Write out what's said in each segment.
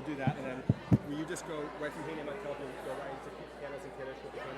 do that, and then will you just go right from here, myself, and go right into Candace and Kiddush with the Kiddush?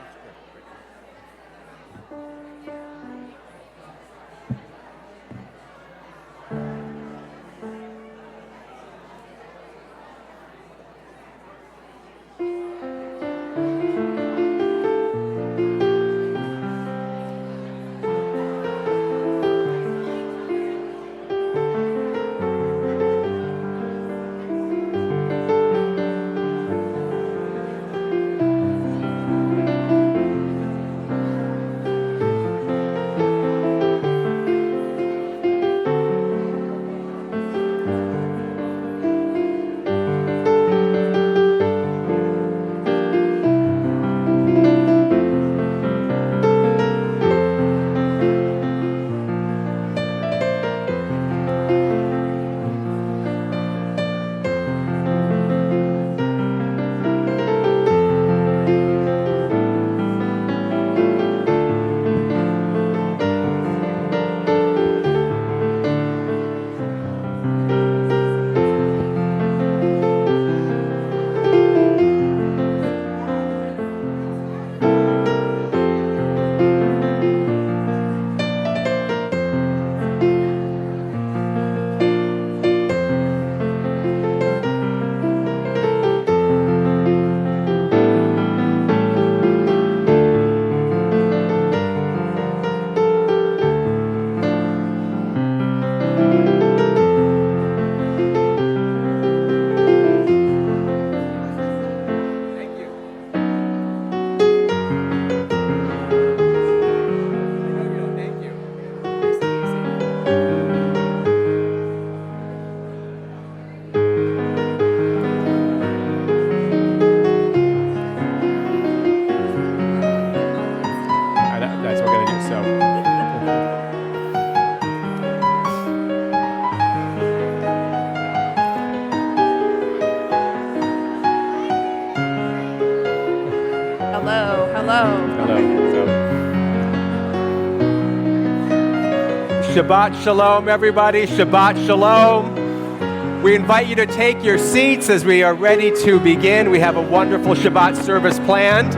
Shabbat Shalom, everybody. Shabbat Shalom. We invite you to take your seats as we are ready to begin. We have a wonderful Shabbat service planned.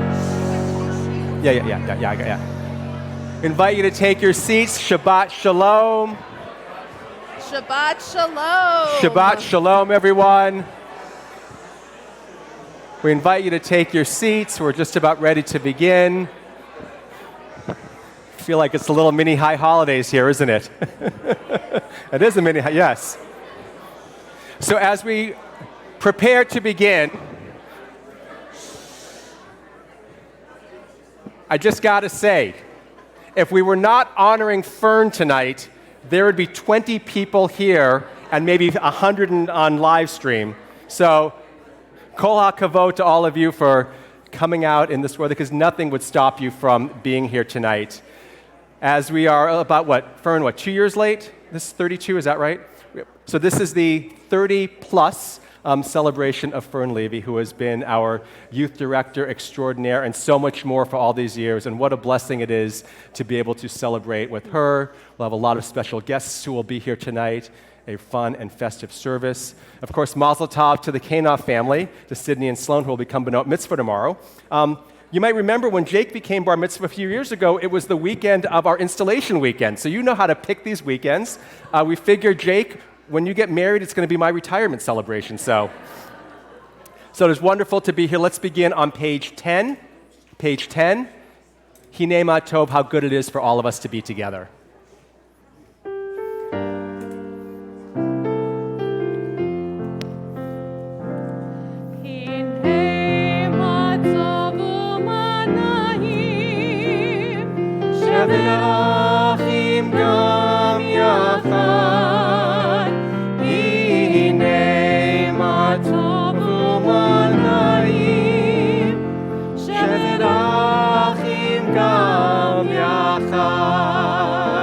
Yeah. Invite you to take your seats. Shabbat Shalom. Shabbat Shalom. Shabbat Shalom, everyone. We invite you to take your seats. We're just about ready to begin. I feel like it's a little mini high holidays here, isn't it? It is a mini high, yes. So as we prepare to begin, I just got to say, if we were not honoring Fern tonight, there would be 20 people here and maybe 100 on live stream. So, kol hakavod to all of you for coming out in this weather, because nothing would stop you from being here tonight. As we are about, Fern, 2 years late? This is 32, is that right? So this is the 30-plus celebration of Fern Levy, who has been our youth director extraordinaire and so much more for all these years. And what a blessing it is to be able to celebrate with her. We'll have a lot of special guests who will be here tonight, a fun and festive service. Of course, Mazel Tov to the Kanoff family, to Sydney and Sloan, who will become Benot Mitzvah tomorrow. You might remember when Jake became Bar Mitzvah a few years ago, it was the weekend of our installation weekend. So you know how to pick these weekends. We figured, Jake, when you get married, it's going to be my retirement celebration. So it is wonderful to be here. Let's begin on page 10. Page 10. Hinei ma tov, how good it is for all of us to be together. Achim gam yachad, hinei ma tov u'manayim, shevet achim gam yachad.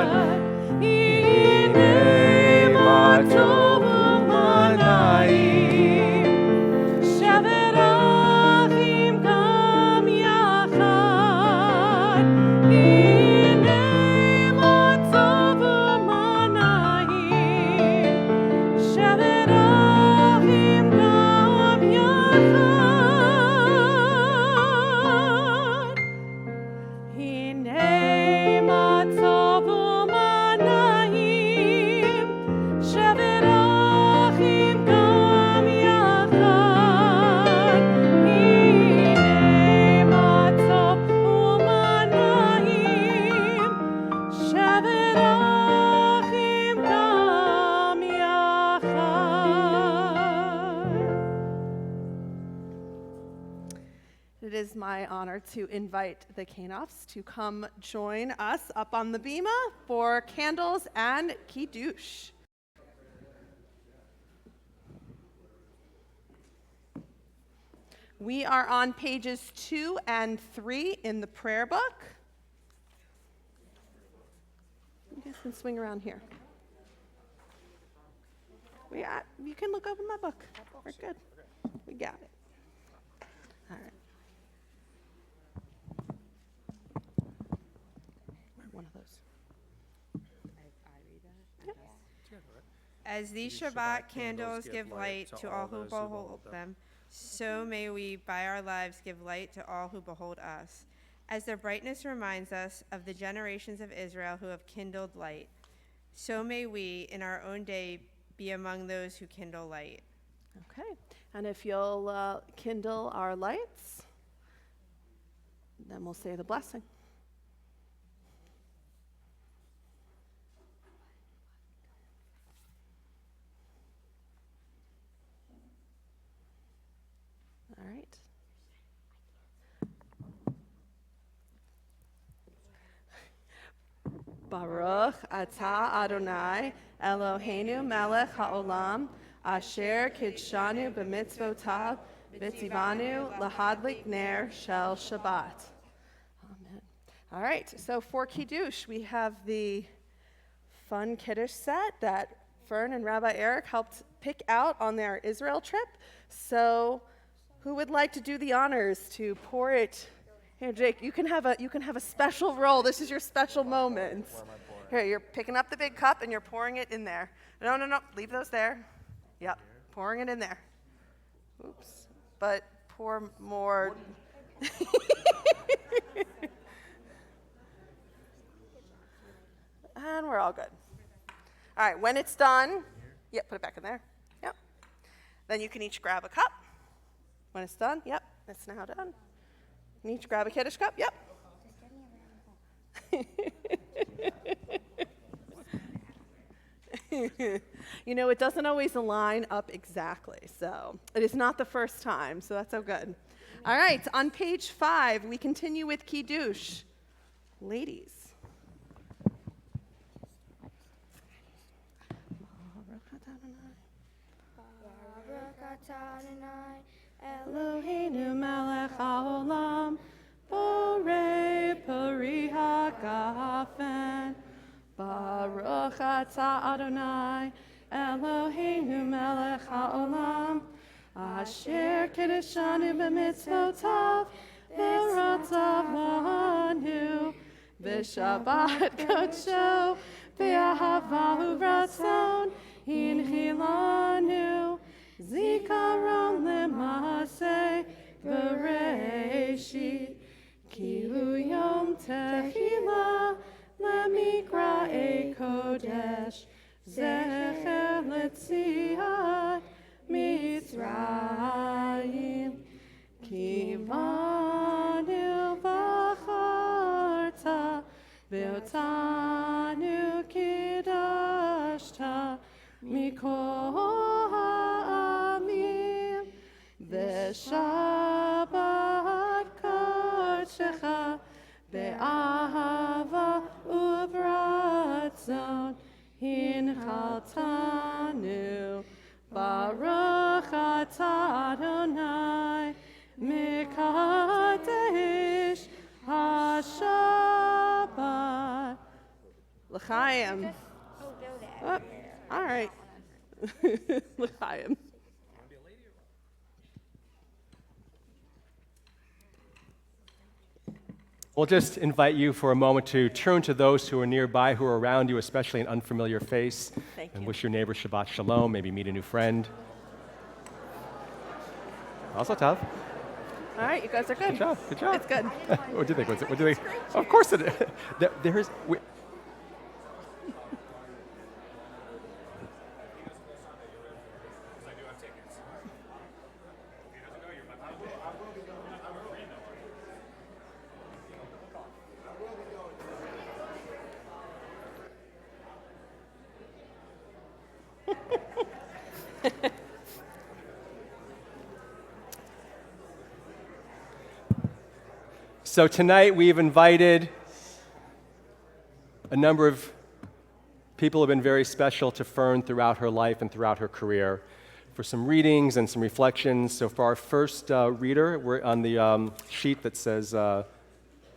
It is my honor to invite the Kanoffs to come join us up on the bima for candles and kiddush. We are on pages 2 and 3 in the prayer book. You guys can swing around here. You can look over my book. We're good. We got it. All right. One of those. As these Shabbat candles give light to all who behold them, so may we by our lives give light to all who behold us. As their brightness reminds us of the generations of Israel who have kindled light, so may we in our own day be among those who kindle light. Okay. And if you'll kindle our lights, then we'll say the blessing. All right. Baruch atah Adonai Eloheinu melech haolam asher kidshanu b'mitzvotav v'tzivanu lahadlik ner shel Shabbat. Amen. All right, so for Kiddush, we have the fun Kiddush set that Fern and Rabbi Eric helped pick out on their Israel trip. So who would like to do the honors to pour it? Here, Jake, you can have a special role. This is your special moment. Here, you're picking up the big cup and you're pouring it in there. No, leave those there. Yep, pouring it in there. Oops, but pour more. And we're all good. All right, when it's done, put it back in there. Yep. Then you can each grab a cup. When it's done, it's now done. And each grab a Kiddush cup, You know, it doesn't always line up exactly, so it is not the first time, so that's so good. All right, on page 5, we continue with Kiddush. Ladies. Eloheinu melech haolam, borei peri hagafen. Baruch atah Adonai, Eloheinu melech haolam, asher kiddushanu b'mitzvotav, v'ratzavanu, v'shabbat kodsho, v'ahavahu ratzon, hinchilanu, zikaron lemase, v'reishit, kilu yom tehillah, Lemikra e kodesh, zecher letziat Mitzrayim, kivanu v'charta, ve'otanu kidashta, mikol ha'amim, ve'shabbat kodshecha, ve'ahava uvratzon hinchaltanu, Baruch atah Adonai mikadesh hashabbat. L'chaim. Oh, all right. L'chaim. We'll just invite you for a moment to turn to those who are nearby, who are around you, especially an unfamiliar face, and wish your neighbor Shabbat Shalom, maybe meet a new friend. Also tough. All right, you guys are good. Good job. Good job. It's good. What do you think? What do you think? Of course it is. There is. So tonight we've invited a number of people who have been very special to Fern throughout her life and throughout her career for some readings and some reflections. So for our first reader, we're on the sheet that says a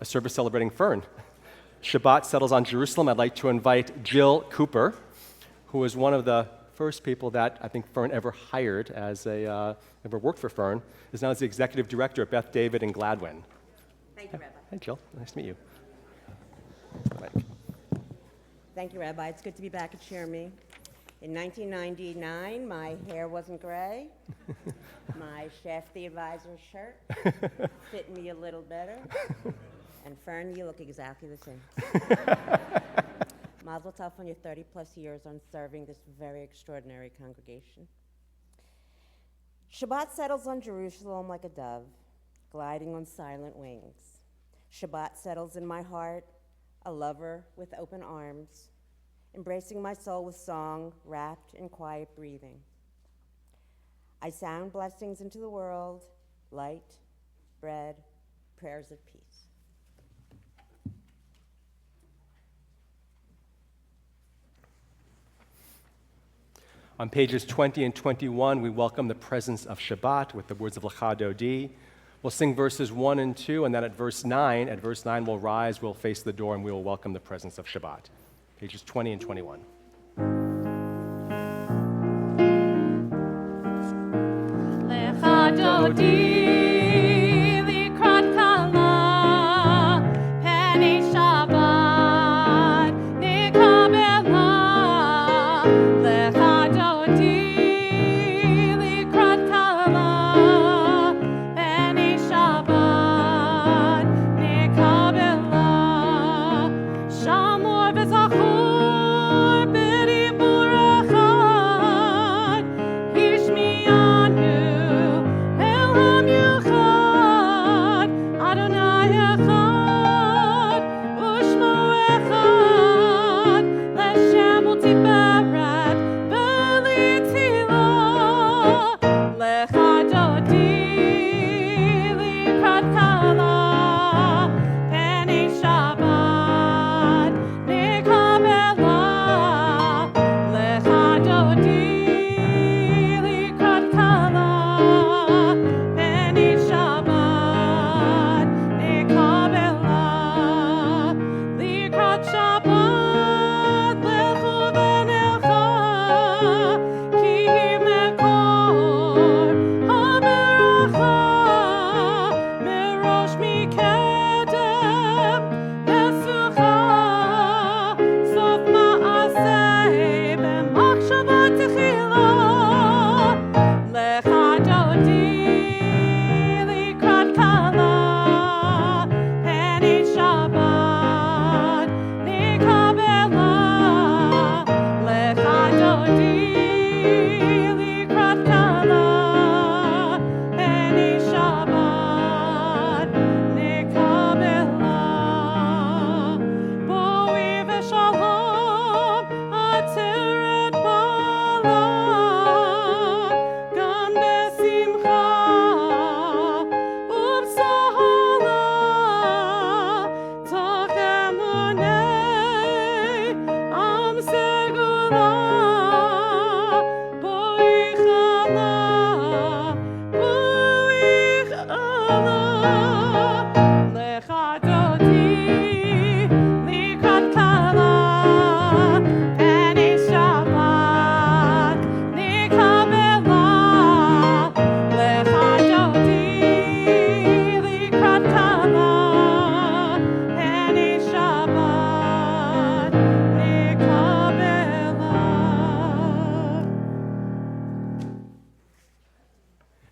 service celebrating Fern. Shabbat settles on Jerusalem. I'd like to invite Jill Cooper, who was one of the first people that I think Fern ever hired as ever worked for Fern, is now the executive director at Beth David in Gladwin. Thank you, Rabbi. Hi, Jill. Nice to meet you. Thank you, Rabbi. It's good to be back at Share Me. In 1999, my hair wasn't gray. My Shafty advisor shirt fit me a little better. And Fern, you look exactly the same. Mazel tov on your 30-plus years on serving this very extraordinary congregation. Shabbat settles on Jerusalem like a dove, gliding on silent wings. Shabbat settles in my heart, a lover with open arms, embracing my soul with song, wrapped in quiet breathing. I sound blessings into the world, light, bread, prayers of peace. On pages 20 and 21, we welcome the presence of Shabbat with the words of Lecha Dodi. We'll sing verses 1 and 2, and then at verse 9, we'll rise, we'll face the door, and we will welcome the presence of Shabbat. Pages 20 and 21. Lecha Dodi.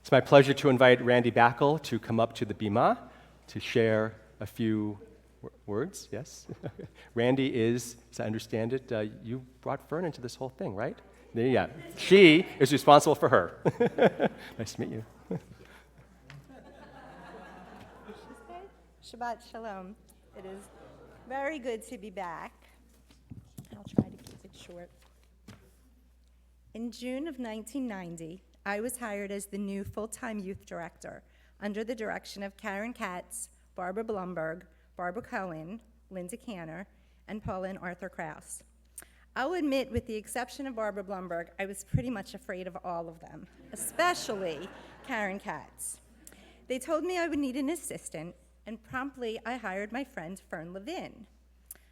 It's my pleasure to invite Randy Backel to come up to the bima to share a few words. Yes? Randy is, as I understand it, you brought Fern into this whole thing, right? Yeah. She is responsible for her. Nice to meet you. Shabbat Shalom. It is very good to be back. I'll try to keep it short. In June of 1990, I was hired as the new full-time youth director under the direction of Karen Katz, Barbara Blumberg, Barbara Cohen, Linda Canner, and Paula and Arthur Krause. I'll admit, with the exception of Barbara Blumberg, I was pretty much afraid of all of them, especially Karen Katz. They told me I would need an assistant, and promptly I hired my friend Fern Levin.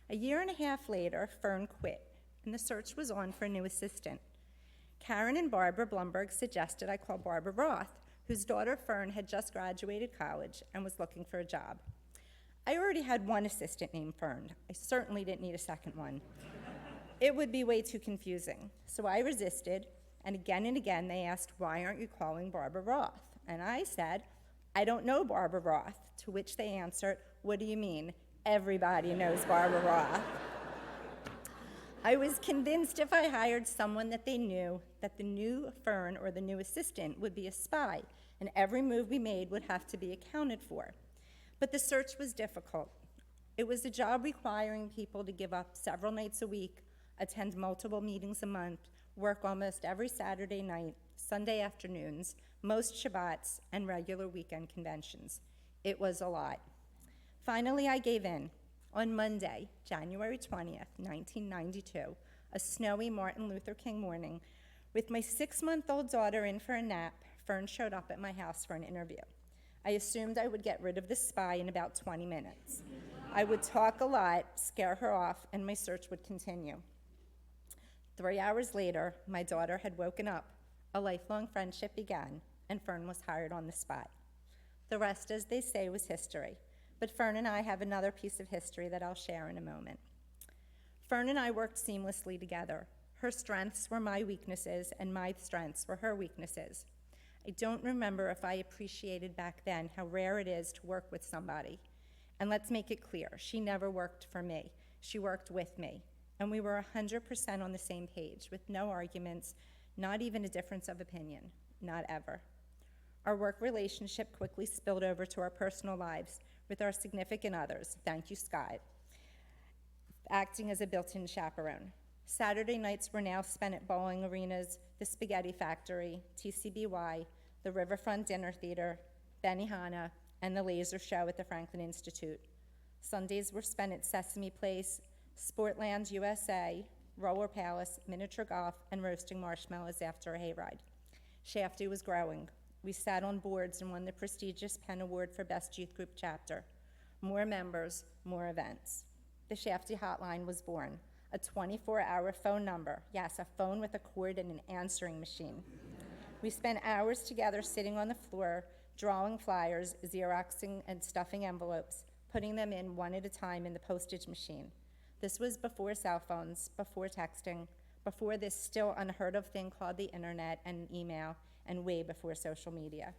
A year and a half later, Fern quit, and the search was on for a new assistant. Karen and Barbara Blumberg suggested I call Barbara Roth, whose daughter Fern had just graduated college and was looking for a job. I already had one assistant named Fern. I certainly didn't need a second one. It would be way too confusing. So I resisted, and again they asked, "Why aren't you calling Barbara Roth?" And I said, "I don't know Barbara Roth," to which they answered, "What do you mean? Everybody knows Barbara Roth." I was convinced if I hired someone that they knew, that the new Fern or the new assistant would be a spy, and every move we made would have to be accounted for. But the search was difficult. It was a job requiring people to give up several nights a week, attend multiple meetings a month, work almost every Saturday night, Sunday afternoons, most Shabbats, and regular weekend conventions. It was a lot. Finally, I gave in. On Monday, January 20th, 1992, a snowy Martin Luther King morning, with my 6-month-old daughter in for a nap, Fern showed up at my house for an interview. I assumed I would get rid of the spy in about 20 minutes. I would talk a lot, scare her off, and my search would continue. 3 hours later, my daughter had woken up, a lifelong friendship began, and Fern was hired on the spot. The rest, as they say, was history. But Fern and I have another piece of history that I'll share in a moment. Fern and I worked seamlessly together. Her strengths were my weaknesses, and my strengths were her weaknesses. I don't remember if I appreciated back then how rare it is to work with somebody. And let's make it clear, she never worked for me. She worked with me. And we were 100% on the same page, with no arguments, not even a difference of opinion, not ever. Our work relationship quickly spilled over to our personal lives, with our significant others, thank you, Scott, acting as a built-in chaperone. Saturday nights were now spent at bowling arenas, the Spaghetti Factory, TCBY, the Riverfront Dinner Theater, Benihana, and the Laser Show at the Franklin Institute. Sundays were spent at Sesame Place, Sportland USA, Roller Palace, miniature golf, and roasting marshmallows after a hayride. Shafty was growing. We sat on boards and won the prestigious Penn Award for Best Youth Group Chapter. More members, more events. The Shafty Hotline was born, a 24-hour phone number. Yes, a phone with a cord and an answering machine. We spent hours together sitting on the floor, drawing flyers, Xeroxing and stuffing envelopes, putting them in one at a time in the postage machine. This was before cell phones, before texting, before this still unheard of thing called the internet and email, and way before social media.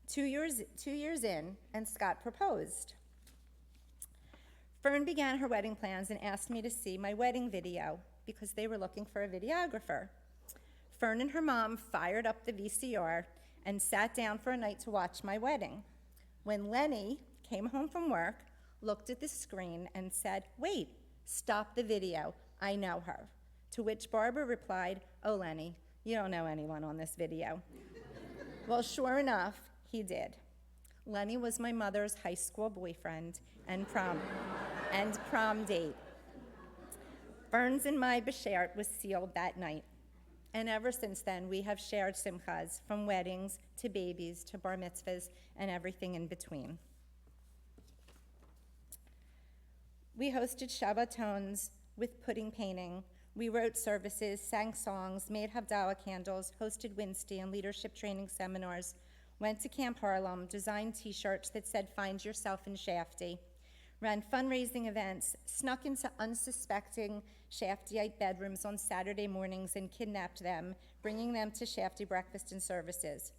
2 years in, and Scott proposed. Fern began her wedding plans and asked me to see my wedding video because they were looking for a videographer. Fern and her mom fired up the VCR and sat down for a night to watch my wedding. When Lenny came home from work, looked at the screen and said, "Wait, stop the video, I know her." To which Barbara replied, "Oh, Lenny, you don't know anyone on this video." Well, sure enough, he did. Lenny was my mother's high school boyfriend and prom date. Fern's and my beshert was sealed that night. And ever since then, we have shared simchas, from weddings to babies to bar mitzvahs and everything in between. We hosted Shabbatons with pudding painting. We wrote services, sang songs, made Havdalah candles, hosted Wednesday and leadership training seminars, went to Camp Harlem, designed T-shirts that said, "Find yourself in Shafty," ran fundraising events, snuck into unsuspecting Shaftyite bedrooms on Saturday mornings and kidnapped them, bringing them to Shafty breakfast and services.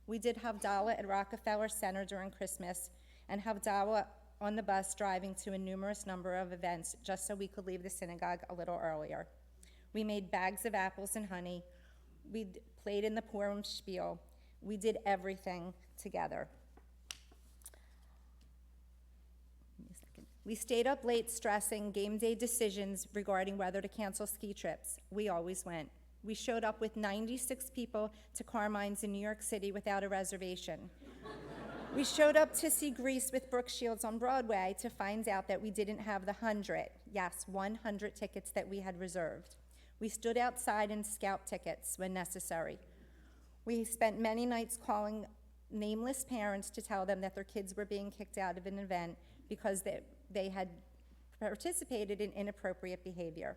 We did Havdalah at Rockefeller Center during Christmas, and Havdalah on the bus driving to a numerous number of events just so we could leave the synagogue a little earlier. We made bags of apples and honey. We played in the Purim spiel. We did everything together. We stayed up late stressing game day decisions regarding whether to cancel ski trips. We always went. We showed up with 96 people to Carmine's in New York City without a reservation. We showed up to see Grease with Brooke Shields on Broadway to find out that we didn't have the 100, yes, 100 tickets that we had reserved. We stood outside and scalped tickets when necessary. We spent many nights calling nameless parents to tell them that their kids were being kicked out of an event because they had participated in inappropriate behavior.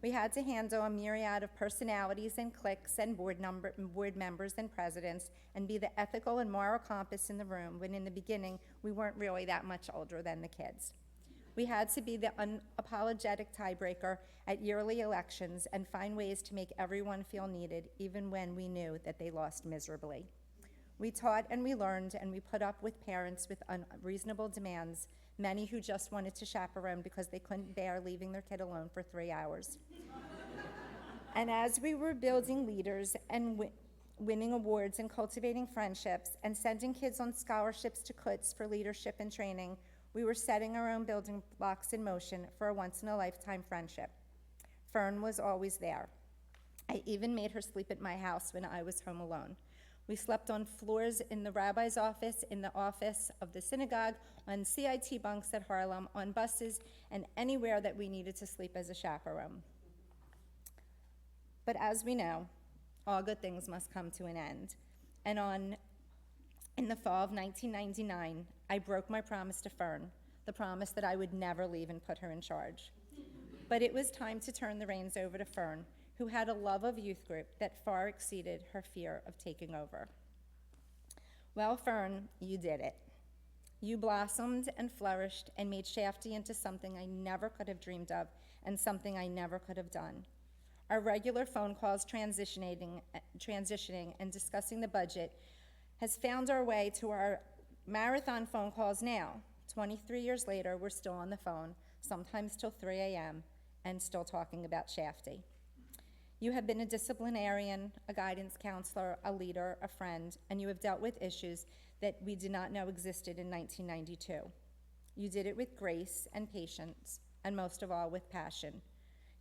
We had to handle a myriad of personalities and cliques and board members and presidents and be the ethical and moral compass in the room when in the beginning we weren't really that much older than the kids. We had to be the unapologetic tiebreaker at yearly elections and find ways to make everyone feel needed even when we knew that they lost miserably. We taught and we learned and we put up with parents with unreasonable demands, many who just wanted to chaperone because they couldn't bear leaving their kid alone for 3 hours. And as we were building leaders and winning awards and cultivating friendships and sending kids on scholarships to Kutz for leadership and training, we were setting our own building blocks in motion for a once-in-a-lifetime friendship. Fern was always there. I even made her sleep at my house when I was home alone. We slept on floors in the rabbi's office, in the office of the synagogue, on CIT bunks at Harlem, on buses, and anywhere that we needed to sleep as a chaperone. But as we know, all good things must come to an end. And in the fall of 1999, I broke my promise to Fern, the promise that I would never leave and put her in charge. But it was time to turn the reins over to Fern, who had a love of youth group that far exceeded her fear of taking over. Well, Fern, you did it. You blossomed and flourished and made Shafty into something I never could have dreamed of and something I never could have done. Our regular phone calls transitioning and discussing the budget has found our way to our marathon phone calls now. 23 years later, we're still on the phone, sometimes till 3 a.m., and still talking about Shafty. You have been a disciplinarian, a guidance counselor, a leader, a friend, and you have dealt with issues that we did not know existed in 1992. You did it with grace and patience, and most of all, with passion.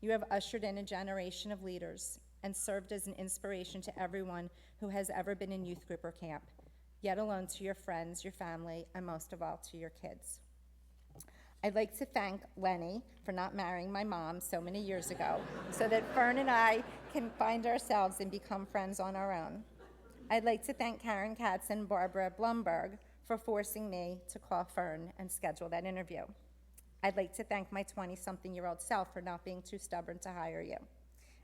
You have ushered in a generation of leaders and served as an inspiration to everyone who has ever been in youth group or camp, yet alone to your friends, your family, and most of all, to your kids. I'd like to thank Lenny for not marrying my mom so many years ago so that Fern and I can find ourselves and become friends on our own. I'd like to thank Karen Katz and Barbara Blumberg for forcing me to call Fern and schedule that interview. I'd like to thank my 20-something-year-old self for not being too stubborn to hire you.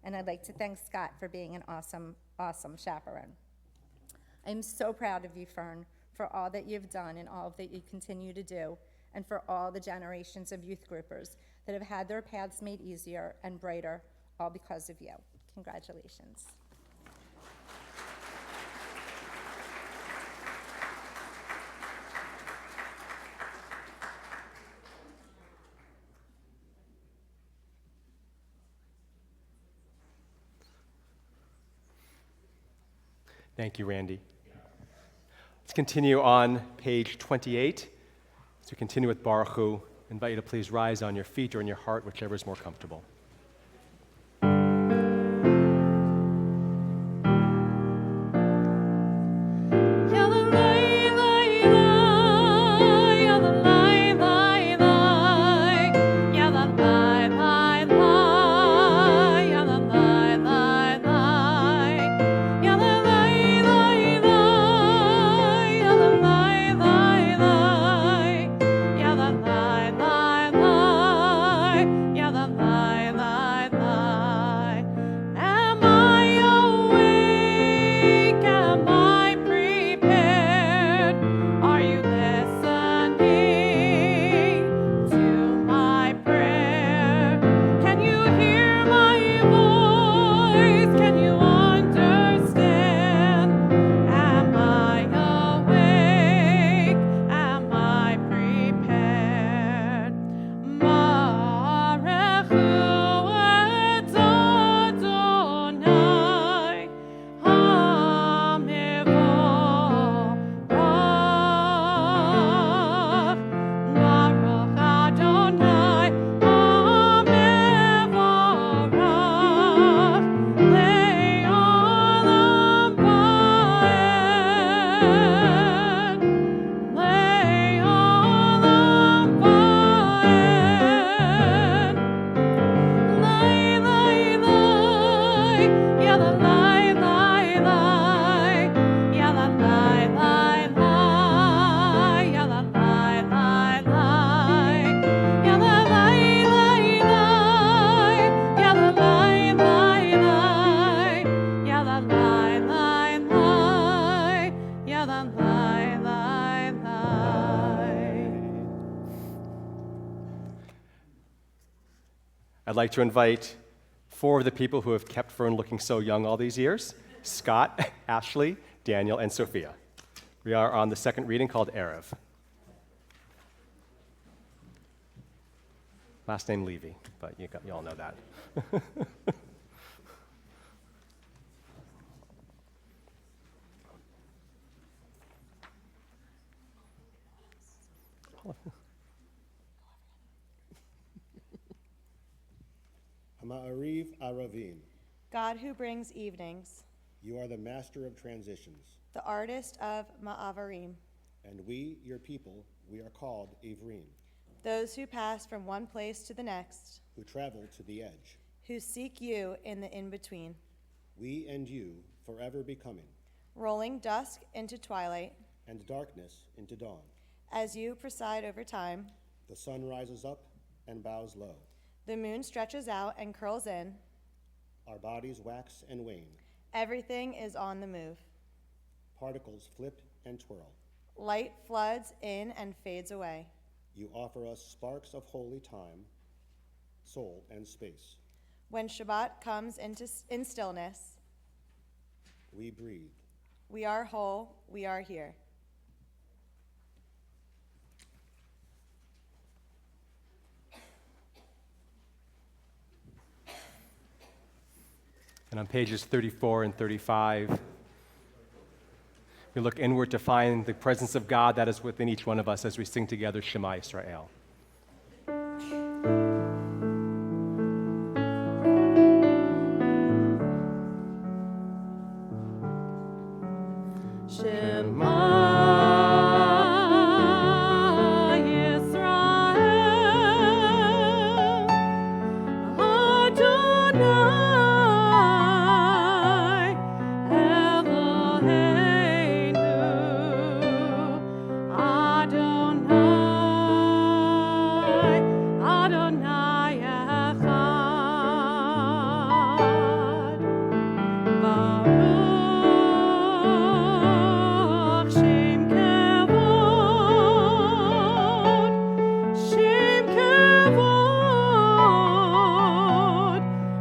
And I'd like to thank Scott for being an awesome, awesome chaperone. I'm so proud of you, Fern, for all that you've done and all that you continue to do, and for all the generations of youth groupers that have had their paths made easier and brighter, all because of you. Congratulations. Thank you, Randy. Let's continue on page 28. As we continue with Baruch Hu, I invite you to please rise on your feet or in your heart, whichever is more comfortable. Bye. I'd like to invite 4 of the people who have kept Fern looking so young all these years: Scott, Ashley, Daniel, and Sophia. We are on the second reading called Erev. Last name Levy, but you all know that. Hama'ariv Aravim, God who brings evenings, you are the master of transitions, the artist of Ma'avarim, and we, your people, we are called Ivrim, those who pass from one place to the next, who travel to the edge. who seek you in the in-between, We and you forever becoming, rolling dusk into twilight, and darkness into dawn. as you preside over time. The sun rises up and bows low. The moon stretches out and curls in. Our bodies wax and wane. Everything is on the move. Particles flip and twirl. Light floods in and fades away. You offer us sparks of holy time, soul, and space. When Shabbat comes in stillness, We breathe. we are whole, we are here. And on pages 34 and 35, we look inward to find the presence of God that is within each one of us as we sing together Shema Yisrael. Shema Yisrael, Adonai Eloheinu, Adonai, Adonai Echad. Baruch Shem Kavod, Shem Kavod,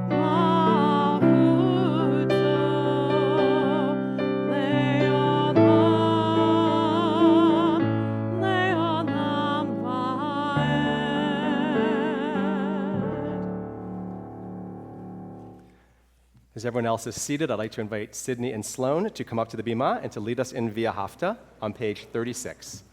Malchuto Le'olam, Le'olam Va'ed. As everyone else is seated, I'd like to invite Sydney and Sloan to come up to the bima and to lead us in Via Hafta on page 36.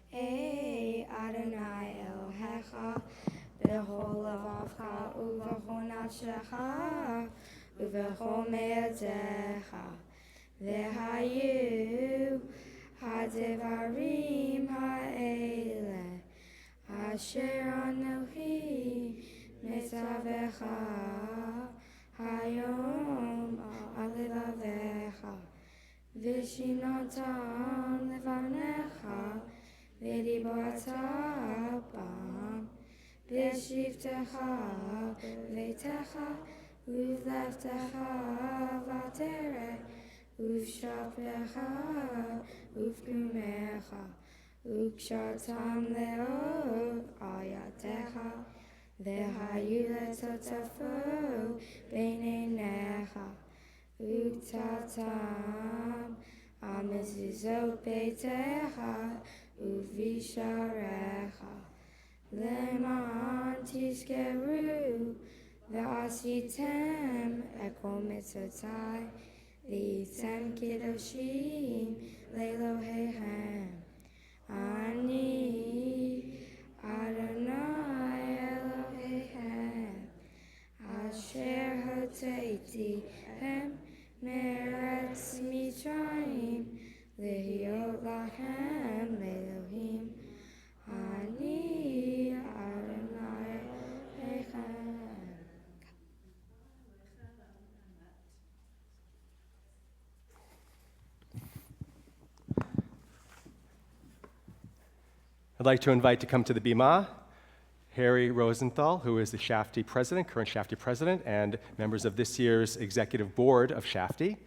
Hey Adonai Elohecha, b'chol levavcha uv'chol nafshecha, uv'chol me'atecha, v'hayu ha'devarim ha'ele, asher anochi mitzavecha, hayom alevavecha, v'shinotam levanecha, v'dibarta bam, v'shivtecha v'techa, uv'leftecha v'tereh, uv'shapecha uv'kumecha, uv'kshartam le'or ayatecha, v'hayu letotafo b'neinecha, uv'tatam amezuzot beitecha, uvisharecha, leman tizkeru, ve'asitem ekol mitzotai, v'item kedoshim le'elohechem. Ani Adonai Elohechem, asher hoteiti hem meretz Mitzrayim, Lehiot lachem Elohim, Ani Adonai Elohechem. I'd like to invite to come to the bima Harry Rosenthal, who is the Shafty president, current Shafty president, and members of this year's executive board of Shafty.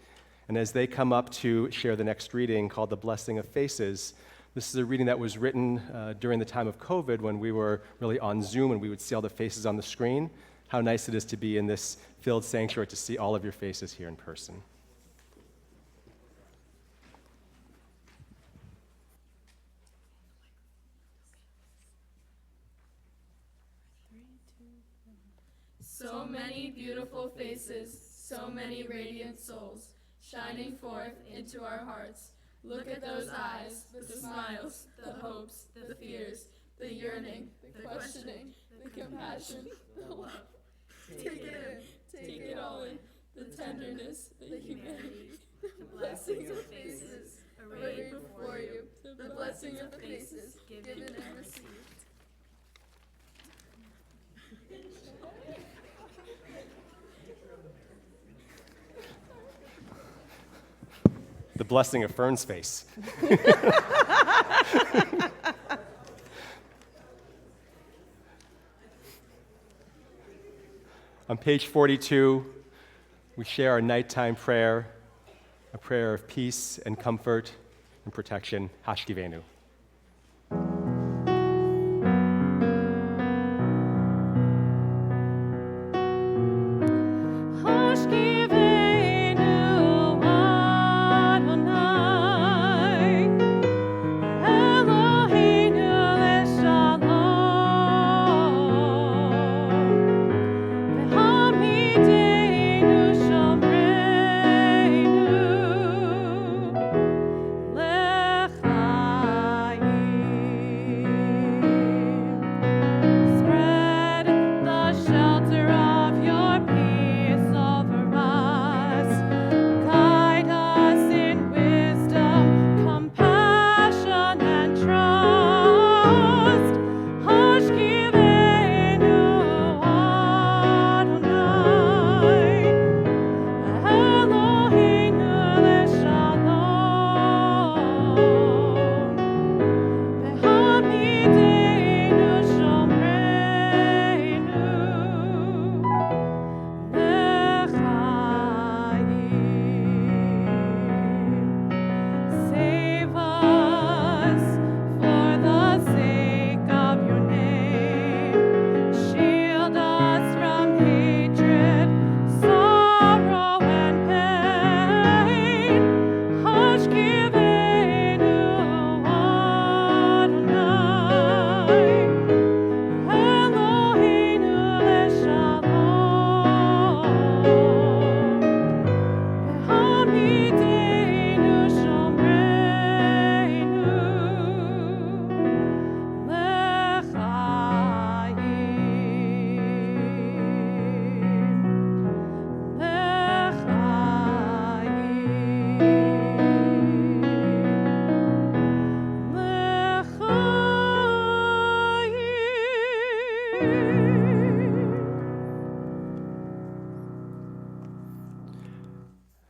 And as they come up to share the next reading called The Blessing of Faces, this is a reading that was written during the time of COVID when we were really on Zoom and we would see all the faces on the screen. How nice it is to be in this filled sanctuary to see all of your faces here in person. So many beautiful faces, so many radiant souls, shining forth into our hearts. Look at those eyes, the smiles, the hopes, the fears, the yearning, the questioning, the compassion, the love. Take it in, take it all in, the tenderness, the humanity, the blessing of faces arrayed before you, the blessing of faces given and received. The blessing of Fern's face. On page 42, we share our nighttime prayer, a prayer of peace and comfort and protection, Hashkivenu.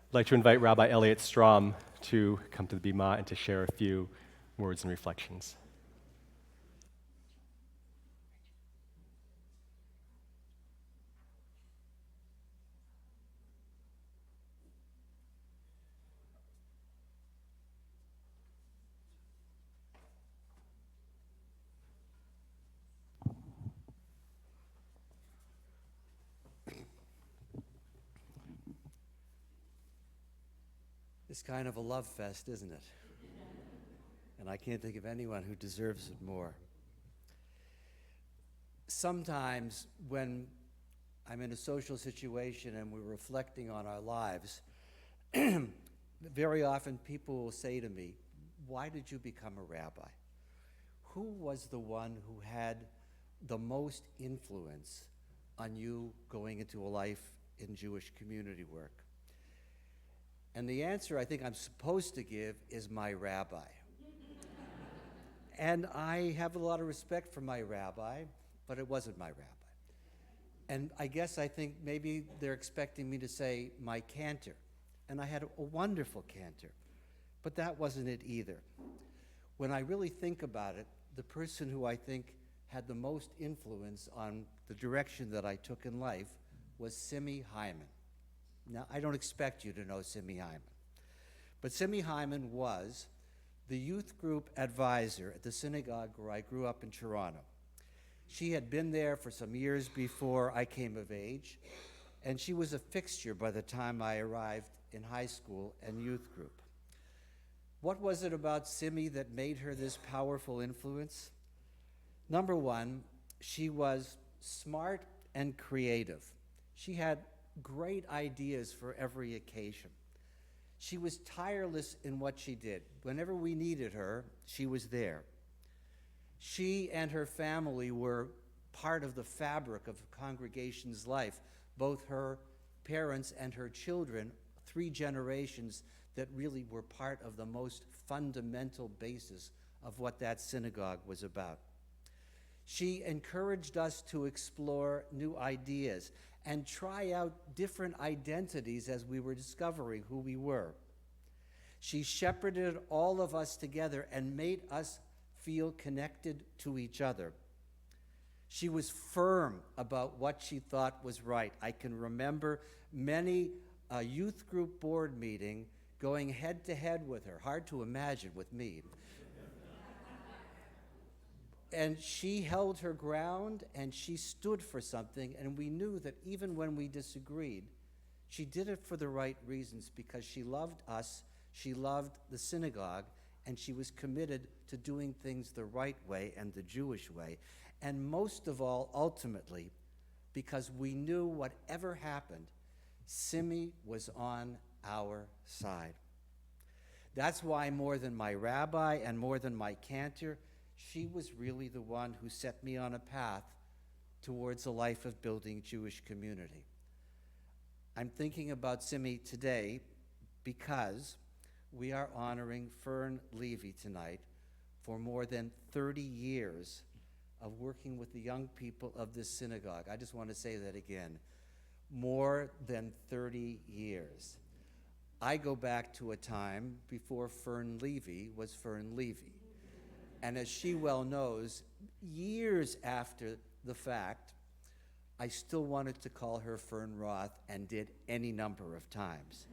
I'd like to invite Rabbi Elliot Strom to come to the Bima and to share a few words and reflections. It's kind of a love fest, isn't it? And I can't think of anyone who deserves it more. Sometimes when I'm in a social situation and we're reflecting on our lives, very often people will say to me, "Why did you become a rabbi? Who was the one who had the most influence on you going into a life in Jewish community work?" And the answer I think I'm supposed to give is my rabbi. And I have a lot of respect for my rabbi, but it wasn't my rabbi. And I guess I think maybe they're expecting me to say my cantor. And I had a wonderful cantor, but that wasn't it either. When I really think about it, the person who I think had the most influence on the direction that I took in life was Simi Hyman. Now, I don't expect you to know Simi Hyman, but Simi Hyman was the youth group advisor at the synagogue where I grew up in Toronto. She had been there for some years before I came of age, and she was a fixture by the time I arrived in high school and youth group. What was it about Simi that made her this powerful influence? Number one, she was smart and creative. She had great ideas for every occasion. She was tireless in what she did. Whenever we needed her, she was there. She and her family were part of the fabric of the congregation's life, both her parents and her children, 3 generations that really were part of the most fundamental basis of what that synagogue was about. She encouraged us to explore new ideas and try out different identities as we were discovering who we were. She shepherded all of us together and made us feel connected to each other. She was firm about what she thought was right. I can remember many a youth group board meeting going head to head with her. Hard to imagine with me. And she held her ground and she stood for something, and we knew that even when we disagreed, she did it for the right reasons because she loved us, she loved the synagogue, and she was committed to doing things the right way and the Jewish way. And most of all, ultimately, because we knew whatever happened, Simi was on our side. That's why more than my rabbi and more than my cantor, she was really the one who set me on a path towards a life of building Jewish community. I'm thinking about Simi today because we are honoring Fern Levy tonight for more than 30 years of working with the young people of this synagogue. I just want to say that again. More than 30 years. I go back to a time before Fern Levy was Fern Levy. And as she well knows, years after the fact, I still wanted to call her Fern Roth and did any number of times.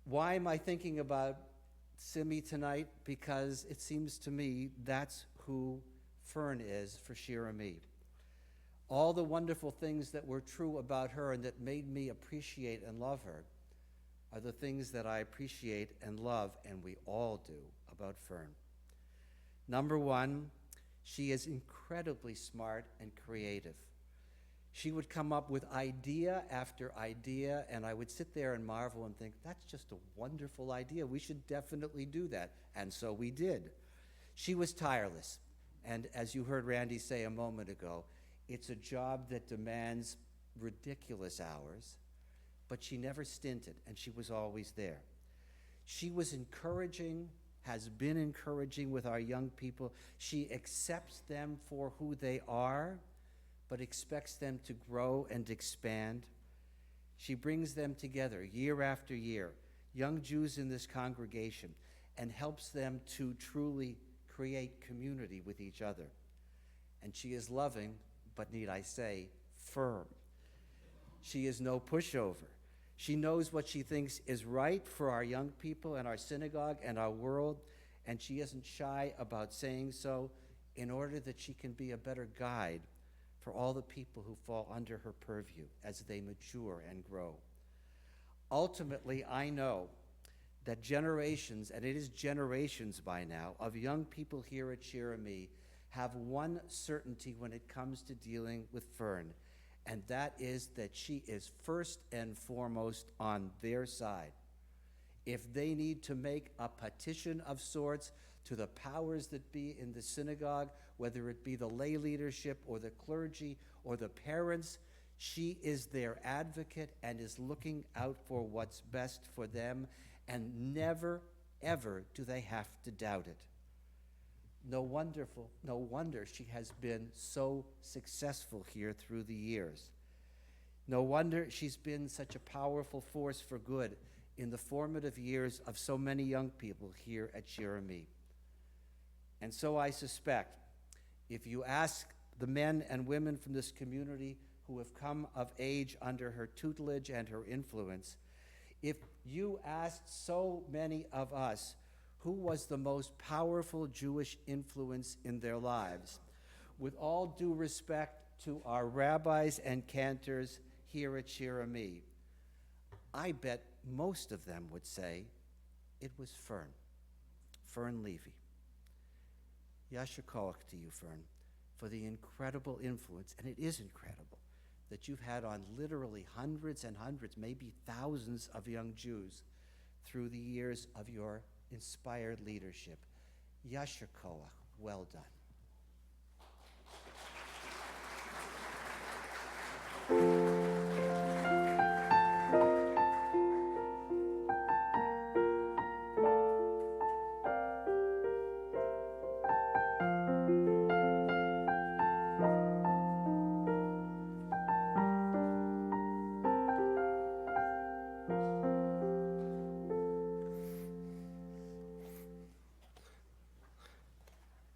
Why am I thinking about Simi tonight? Because it seems to me that's who Fern is for Shira me. All the wonderful things that were true about her and that made me appreciate and love her are the things that I appreciate and love, and we all do, about Fern. Number one, she is incredibly smart and creative. She would come up with idea after idea, and I would sit there and marvel and think, that's just a wonderful idea. We should definitely do that. And so we did. She was tireless. And as you heard Randy say a moment ago, it's a job that demands ridiculous hours, but she never stinted, and she was always there. She was encouraging, has been encouraging with our young people. She accepts them for who they are, but expects them to grow and expand. She brings them together year after year, young Jews in this congregation, and helps them to truly create community with each other. And she is loving, but need I say, firm. She is no pushover. She knows what she thinks is right for our young people and our synagogue and our world, and she isn't shy about saying so in order that she can be a better guide for all the people who fall under her purview as they mature and grow. Ultimately, I know that generations, and it is generations by now, of young people here at Shirami have one certainty when it comes to dealing with Fern, and that is that she is first and foremost on their side. If they need to make a petition of sorts to the powers that be in the synagogue, whether it be the lay leadership or the clergy or the parents, she is their advocate and is looking out for what's best for them, and never, ever do they have to doubt it. No wonder she has been so successful here through the years. No wonder she's been such a powerful force for good in the formative years of so many young people here at Shirami. And so I suspect, If you ask the men and women from this community who have come of age under her tutelage and her influence, if you asked so many of us who was the most powerful Jewish influence in their lives, with all due respect to our rabbis and cantors here at Shirami, I bet most of them would say it was Fern Levy. Yasher koach to you, Fern, for the incredible influence, and it is incredible, that you've had on literally hundreds and hundreds, maybe thousands of young Jews through the years of your inspired leadership. Yasher koach, well done.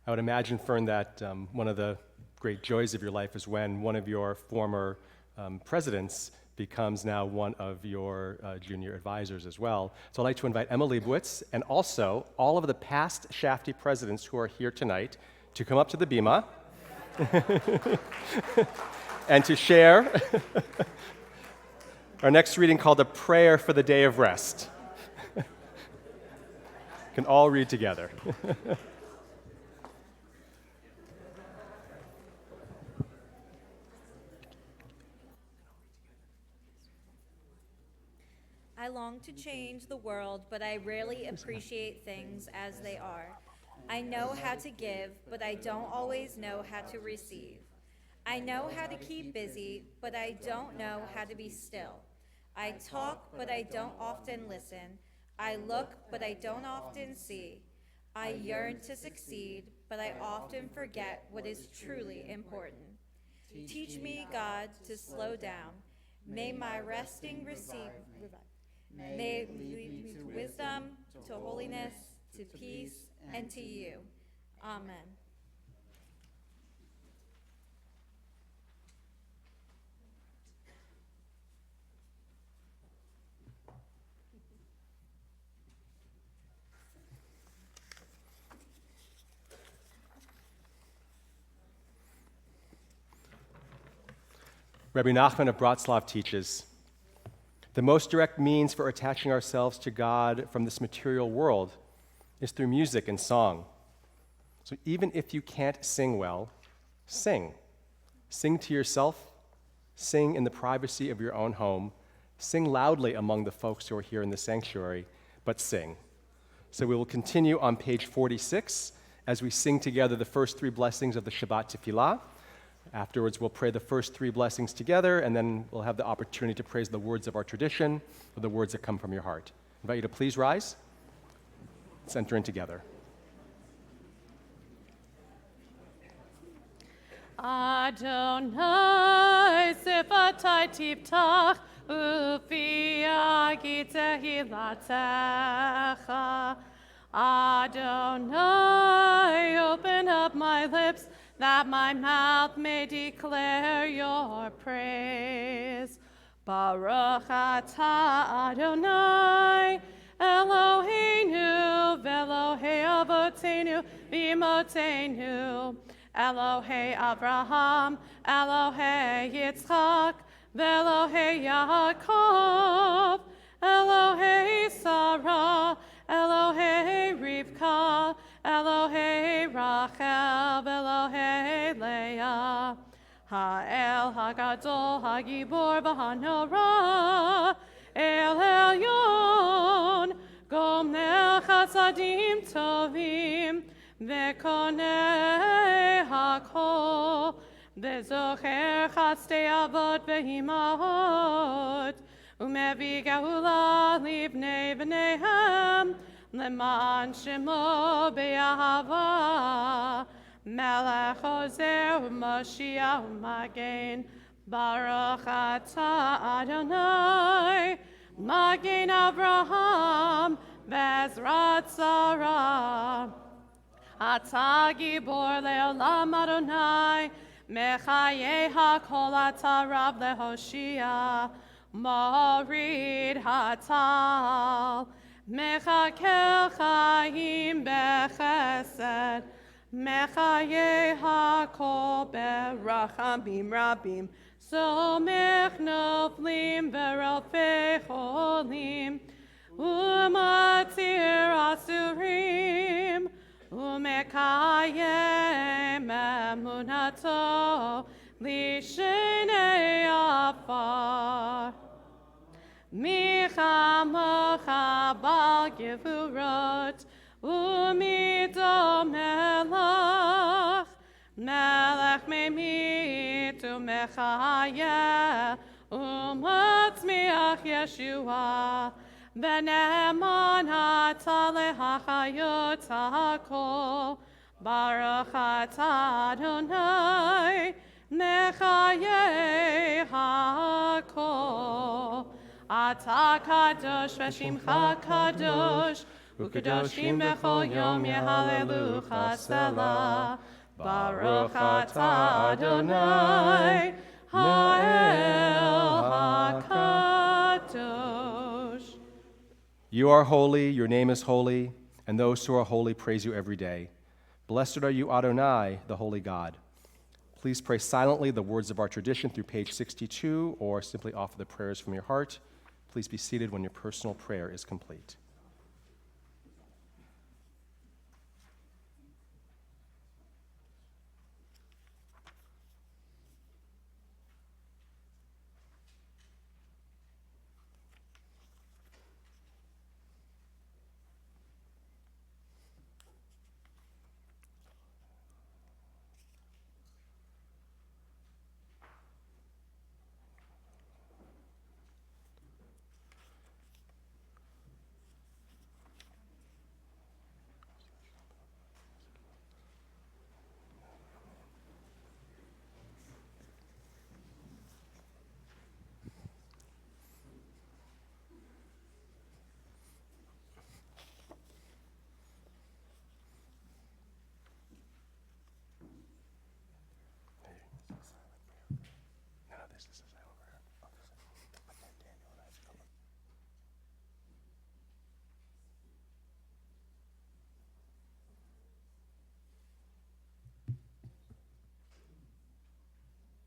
I would imagine, Fern, that one of the great joys of your life is when one of your former presidents becomes now one of your junior advisors as well. So I'd like to invite Emma Leibowitz and also all of the past Shafty presidents who are here tonight to come up to the bima and to share our next reading called A Prayer for the Day of Rest. Can all read together. I long to change the world, but I rarely appreciate things as they are. I know how to give, but I don't always know how to receive. I know how to keep busy, but I don't know how to be still. I talk, but I don't often listen. I look, but I don't often see. I yearn to succeed, but I often forget what is truly important. Teach me, God, to slow down. May my resting receive. May it lead me to wisdom, to holiness, to peace, and to you. Amen. Rabbi Nachman of Bratslav teaches, the most direct means for attaching ourselves to God from this material world is through music and song. So even if you can't sing well, sing. Sing to yourself, sing in the privacy of your own home, sing loudly among the folks who are here in the sanctuary, but sing. So we will continue on page 46 as we sing together the first three blessings of the Shabbat Tefillah. Afterwards, we'll pray the first three blessings together, and then we'll have the opportunity to praise the words of our tradition, or the words that come from your heart. I invite you to please rise. Let's enter in together. Adonai sifatai tiftach ufi agit tehilatecha. Adonai, open up my lips, that my mouth may declare your praise. Baruch atah Adonai, Eloheinu, v'Elohei avotenu, v'imotenu, Elohei Abraham, Elohei Yitzchak, v'Elohei Yaakov, Elohei Sarah, Elohei Rivka, Elohei Rachel, Elohei Leah, Ha'el Hagadol, Hagibor, V'Hanora, El Elyon, Gomel Chasadim Tovim, V'Konei Hakol, V'Zocher Chatztei Avot V'Himahot, Umevi Geula Livnei V'Nehem, Leman Shemo Be'ahava, Melech Ozer U'Mashiach U'Magen, Baruch atah Adonai, Magen Avraham, Bezrat Sarah, אתה גיבור לעולם אדוני, מחיי הכל אתה רב להושיע, מוריד הטל, מחכה חיים בחסד, מחיי הכל ברחמים רבים, סומך נופלים ורופא חולים, ומתיר אסורים, ומקיים אמונתו לשני עפר. מי כמוך בעל גבורות, ומידו מלך, מלך ממית ומחיה, ומצמיח ישועה. ונאמן אתה להחיות הכל, ברוך אתה אדוני, מחיי הכל. אתה קדוש ושמך קדוש, וקדושים בכל יום יהללוך סלה. ברוך אתה אדוני, האל הקדוש. You are holy, your name is holy, and those who are holy praise you every day. Blessed are you, Adonai, the holy God. Please pray silently the words of our tradition through page 62, or simply offer the prayers from your heart. Please be seated when your personal prayer is complete.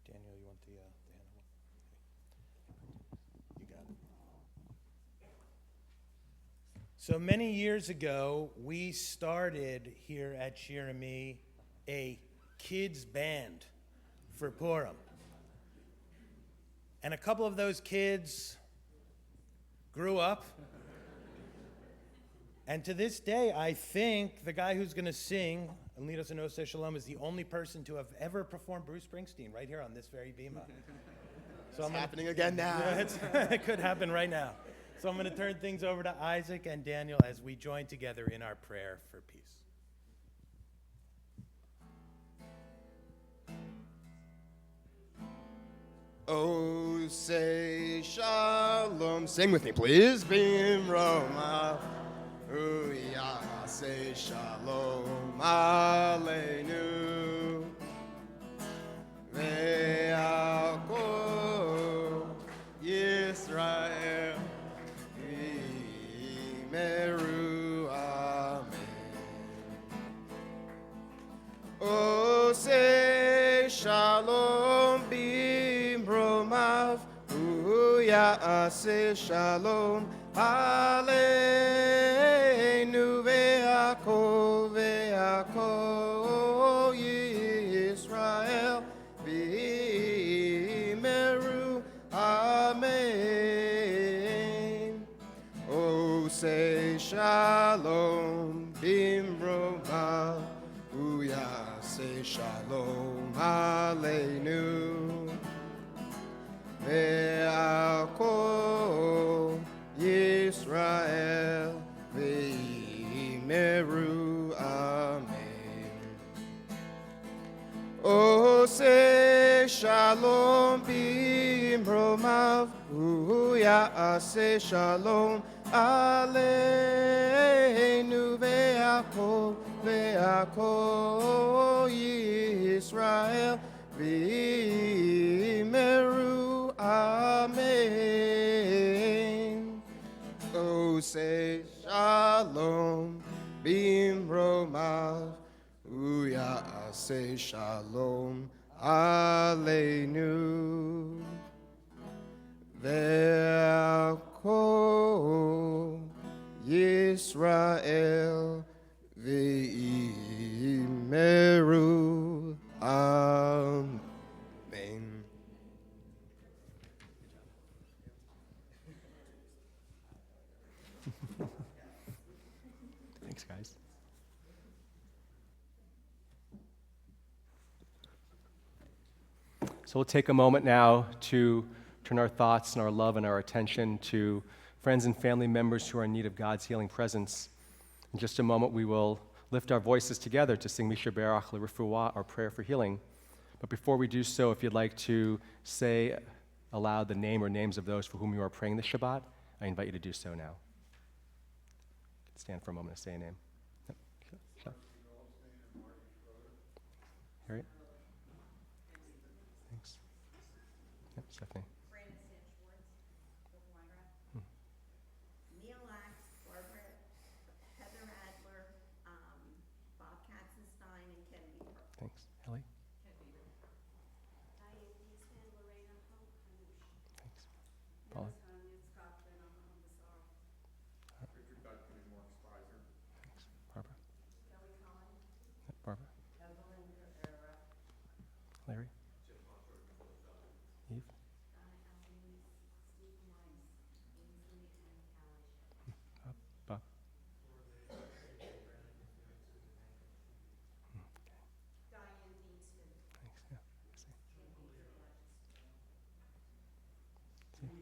Daniel, you want the hand? You got it. So many years ago, we started here at Shirami a kids band for Purim. And a couple of those kids grew up. And to this day, I think the guy who's going to sing and lead us in Oseh Shalom is the only person to have ever performed Bruce Springsteen right here on this very bima. So It's happening again now. It could happen right now. So I'm going to turn things over to Isaac and Daniel as we join together in our prayer for peace. Oseh Shalom. Sing with me, please. Bim Roma. Say Shalom Aleinu Ve'ako Yisrael V'meru Amen. Oseh Shalom Bimromav Ya'aseh Shalom Aleinu ve'ako Yisrael v'meru Amen. Oseh Shalom bimroma uyaseh Shalom Aleinu ve'ako Yisrael v'meru Amen. Oseh Shalom bimromav uyaseh Shalom Aleinu ve'ako ve'ako Yisrael v'yimeru amen. Oh, say shalom bimromav uya'aseh shalom aleinu. Ve'ako Yisrael v'yimeru amen. Thanks, guys. So we'll take a moment now to turn our thoughts and our love and our attention to friends and family members who are in need of God's healing presence. In just a moment, we will lift our voices together to sing Misha Berach L'Refuah, our prayer for healing. But before we do so, if you'd like to say aloud the name or names of those for whom you are praying this Shabbat, I invite you to do so now. Stand for a moment and say a name. Yep. Harriet? Thanks. Yep, Stephanie. Neil Lack, Barbara, Heather Adler, Bob Katzenstein, and Ken Weaver. Thanks. Ellie? Diane Eastman, Lorena Hope, Thanks. Paula? Thanks. Barbara? Yep, Barbara? Larry? Eve? Bob? Thanks, yeah. See.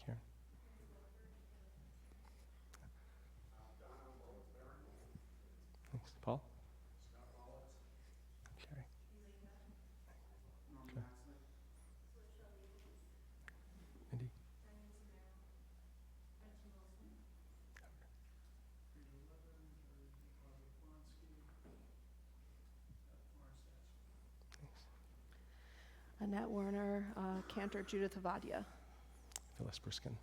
Karen? Thanks. Paul? Sherry? Okay. Mindy? Annette Werner, Cantor Judith Avadia. Phyllis Briskin.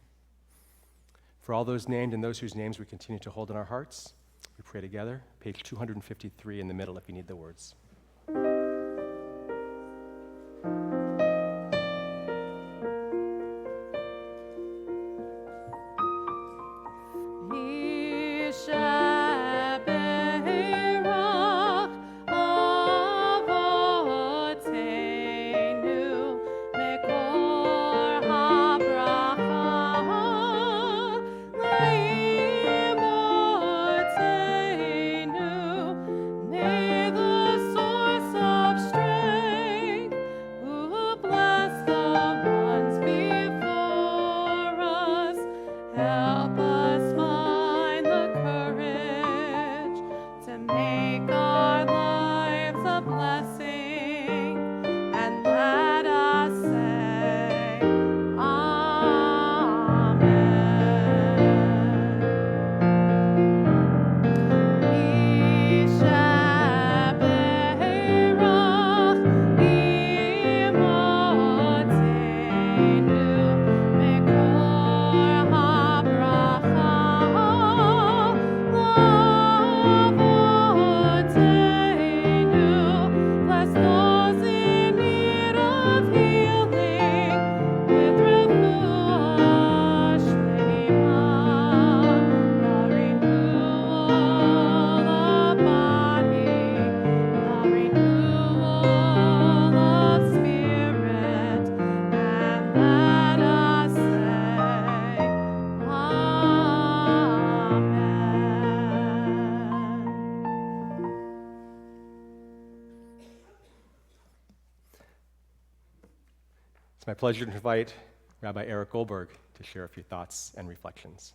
For all those named and those whose names we continue to hold in our hearts, we pray together. Page 253 in the middle if you need the words. It's my pleasure to invite Rabbi Eric Goldberg to share a few thoughts and reflections.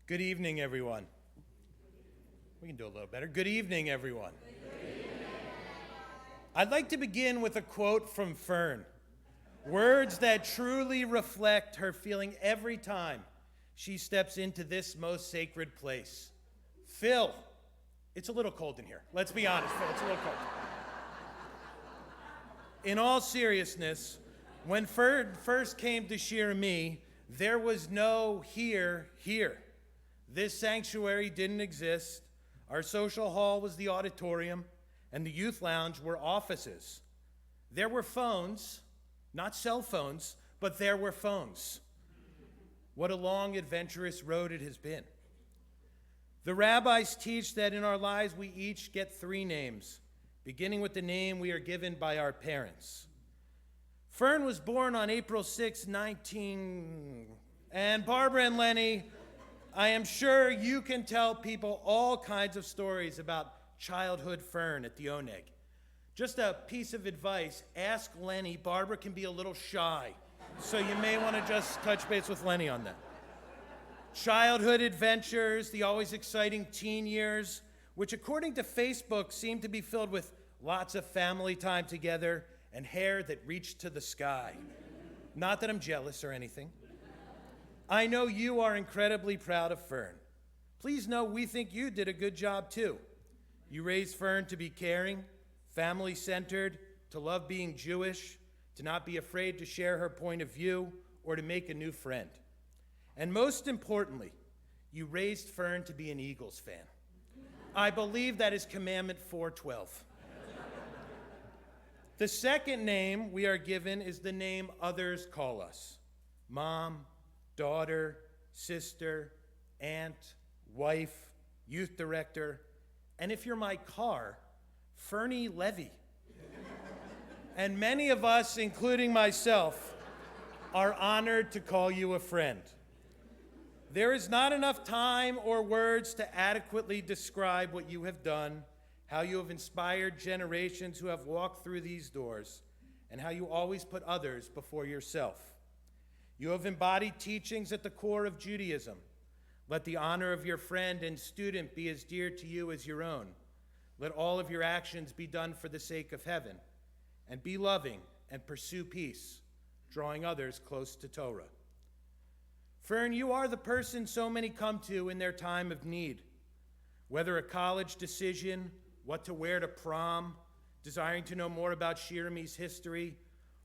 Good evening, everyone. We can do a little better. Good evening, everyone. I'd like to begin with a quote from Fern. Words that truly reflect her feeling every time she steps into this most sacred place. Phil, it's a little cold in here. Let's be honest, Phil, it's a little cold. In all seriousness, when Ferd first came to Shir Me, there was no here. This sanctuary didn't exist. Our social hall was the auditorium, and the youth lounge were offices. There were phones, not cell phones, but there were phones. What a long, adventurous road it has been. The rabbis teach that in our lives we each get 3 names, beginning with the name we are given by our parents. Fern was born on April 6, and Barbara and Lenny, I am sure you can tell people all kinds of stories about childhood Fern at the Oneg. Just a piece of advice, ask Lenny. Barbara can be a little shy, so you may want to just touch base with Lenny on that. Childhood adventures, the always exciting teen years, which according to Facebook seem to be filled with lots of family time together and hair that reached to the sky. Not that I'm jealous or anything. I know you are incredibly proud of Fern. Please know we think you did a good job too. You raised Fern to be caring, family-centered, to love being Jewish, to not be afraid to share her point of view, or to make a new friend. And most importantly, you raised Fern to be an Eagles fan. I believe that is Commandment 412. The second name we are given is the name others call us. Mom, daughter, sister, aunt, wife, youth director, and if you're my car, Fernie Levy. And many of us, including myself, are honored to call you a friend. There is not enough time or words to adequately describe what you have done, how you have inspired generations who have walked through these doors, and how you always put others before yourself. You have embodied teachings at the core of Judaism. Let the honor of your friend and student be as dear to you as your own. Let all of your actions be done for the sake of heaven, and be loving and pursue peace, drawing others close to Torah. Fern, you are the person so many come to in their time of need. Whether a college decision, what to wear to prom, desiring to know more about Shir Me's history,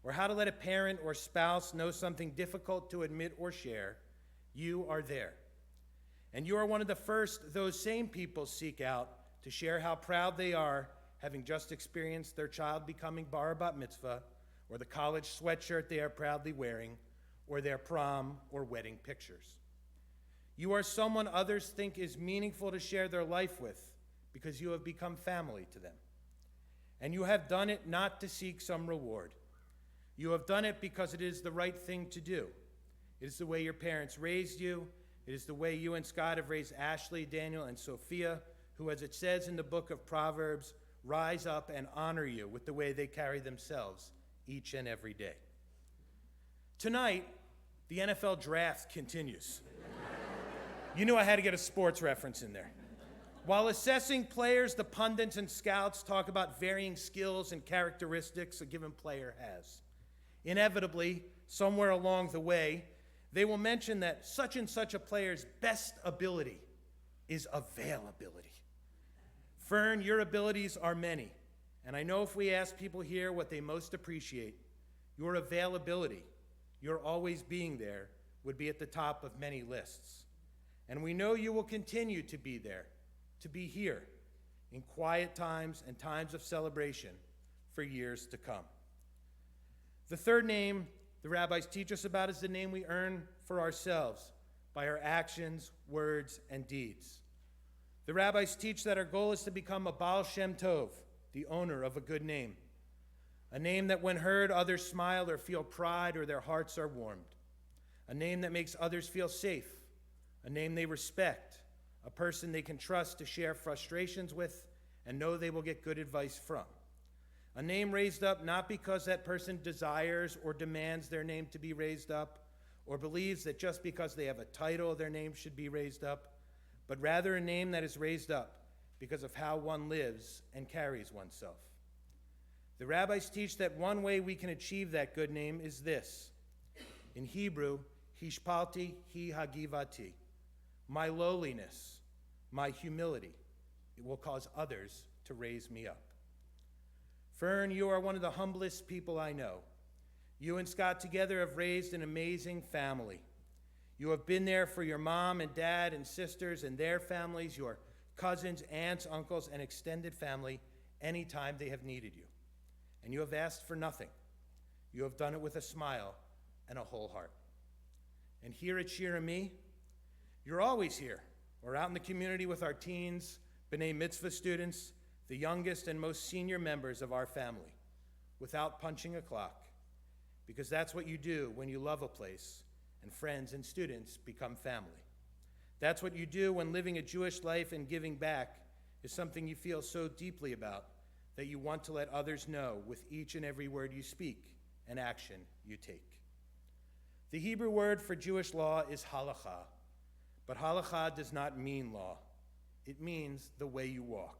or how to let a parent or spouse know something difficult to admit or share, you are there. And you are one of the first those same people seek out to share how proud they are having just experienced their child becoming bar bat mitzvah, or the college sweatshirt they are proudly wearing, or their prom or wedding pictures. You are someone others think is meaningful to share their life with because you have become family to them. And you have done it not to seek some reward. You have done it because it is the right thing to do. It is the way your parents raised you. It is the way you and Scott have raised Ashley, Daniel, and Sophia, who, as it says in the book of Proverbs, rise up and honor you with the way they carry themselves each and every day. Tonight, the NFL draft continues. You knew I had to get a sports reference in there. While assessing players, the pundits and scouts talk about varying skills and characteristics a given player has. Inevitably, somewhere along the way, they will mention that such and such a player's best ability is availability. Fern, your abilities are many, and I know if we ask people here what they most appreciate, your availability, your always being there, would be at the top of many lists. And we know you will continue to be there, to be here, in quiet times and times of celebration for years to come. The third name the rabbis teach us about is the name we earn for ourselves by our actions, words, and deeds. The rabbis teach that our goal is to become a Baal Shem Tov, the owner of a good name. A name that when heard, others smile or feel pride or their hearts are warmed. A name that makes others feel safe. A name they respect. A person they can trust to share frustrations with and know they will get good advice from. A name raised up not because that person desires or demands their name to be raised up, or believes that just because they have a title, their name should be raised up, but rather a name that is raised up because of how one lives and carries oneself. The rabbis teach that one way we can achieve that good name is this. In Hebrew, hishpalti hi hagivati. My lowliness, my humility, it will cause others to raise me up. Fern, you are one of the humblest people I know. You and Scott together have raised an amazing family. You have been there for your mom and dad and sisters and their families, your cousins, aunts, uncles, and extended family anytime they have needed you. And you have asked for nothing. You have done it with a smile and a whole heart. And here at Shir Me, you're always here. We're out in the community with our teens, B'nai Mitzvah students, the youngest and most senior members of our family, without punching a clock, because that's what you do when you love a place and friends and students become family. That's what you do when living a Jewish life and giving back is something you feel so deeply about that you want to let others know with each and every word you speak and action you take. The Hebrew word for Jewish law is halakha, but halakha does not mean law. It means the way you walk.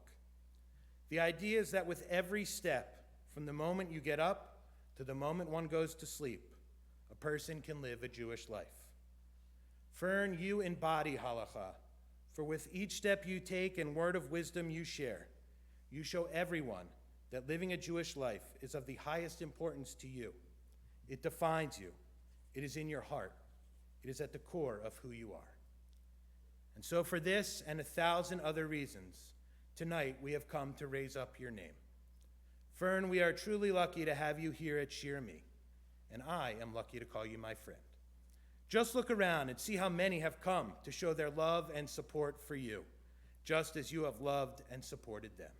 The idea is that with every step, from the moment you get up to the moment one goes to sleep, a person can live a Jewish life. Fern, you embody halakha, for with each step you take and word of wisdom you share, you show everyone that living a Jewish life is of the highest importance to you. It defines you. It is in your heart. It is at the core of who you are. And so for this and 1,000 other reasons, tonight we have come to raise up your name. Fern, we are truly lucky to have you here at Shir Me, and I am lucky to call you my friend. Just look around and see how many have come to show their love and support for you, just as you have loved and supported them.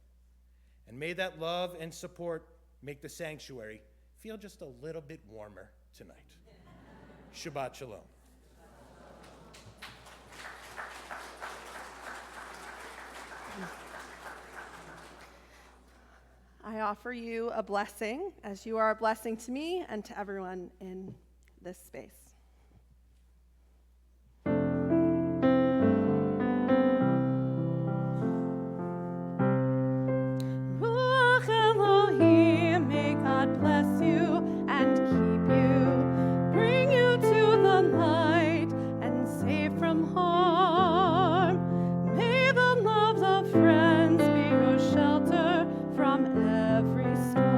And may that love and support make the sanctuary feel just a little bit warmer tonight. Shabbat Shalom. I offer you a blessing as you are a blessing to me and to everyone in this space. Ruach Elohim, may God bless you and keep you, bring you to the light and save from harm. May the love of friends be your shelter from every storm.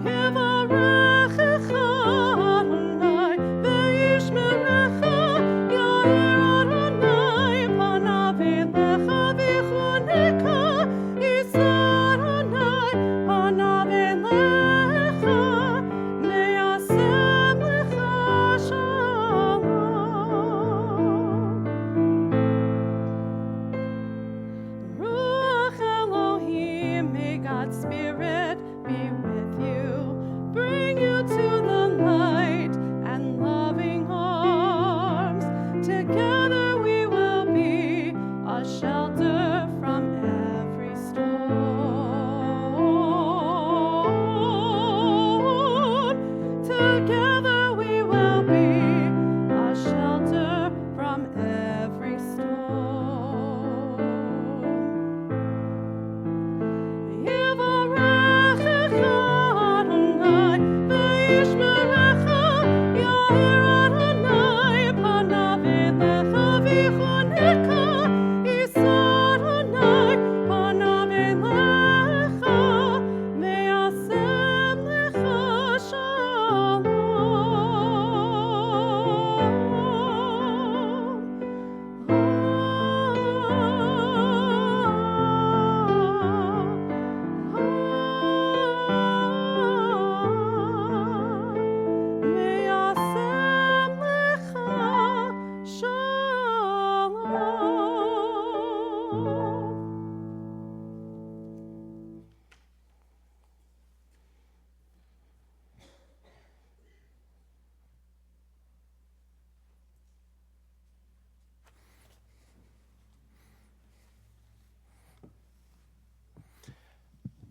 Yevarechecha Adonai ve'yishmerecha, Yair Adonai panav elecha v'choneka, Yisar Adonai panav elecha, me'asem lecha shalom. Ruach Elohim, may God's Spirit be with you, bring you to the light and loving arms. Together we will be a shelter from every storm. Together we will be a shelter from every storm. Yevarechecha Adonai ve'yishmerecha, Yair Adonai panav elecha v'choneka, Yisar Adonai panav elecha, me'asem lecha shalom. Me'asem lecha shalom.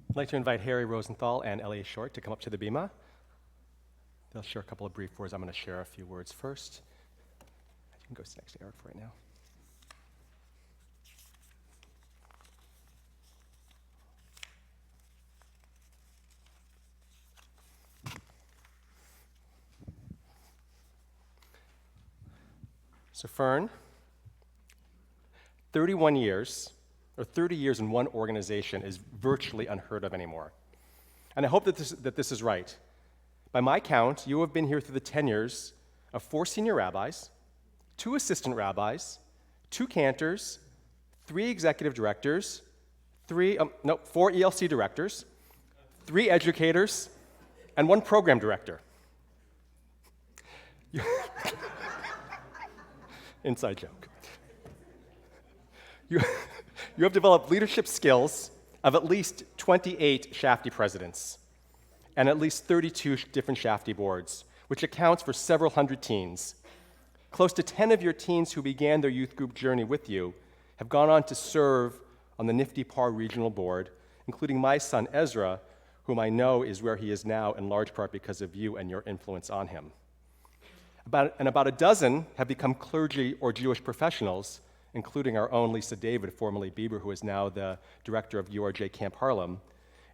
I'd like to invite Harry Rosenthal and Elliot Short to come up to the bima. They'll share a couple of brief words. I'm going to share a few words first. You can go sit next to Eric for right now. So Fern, 31 years, or 30 years in one organization is virtually unheard of anymore. And I hope that this is right. By my count, you have been here through the tenures of 4 senior rabbis, 2 assistant rabbis, 2 cantors, 3 executive directors, 4 ELC directors, 3 educators, and 1 program director. Inside joke. You have developed leadership skills of at least 28 Shafty presidents and at least 32 different Shafty boards, which accounts for several hundred teens. Close to 10 of your teens who began their youth group journey with you have gone on to serve on the Nifty Par Regional Board, including my son Ezra, whom I know is where he is now in large part because of you and your influence on him. About a dozen have become clergy or Jewish professionals, including our own Lisa David, formerly Bieber, who is now the director of URJ Camp Harlem.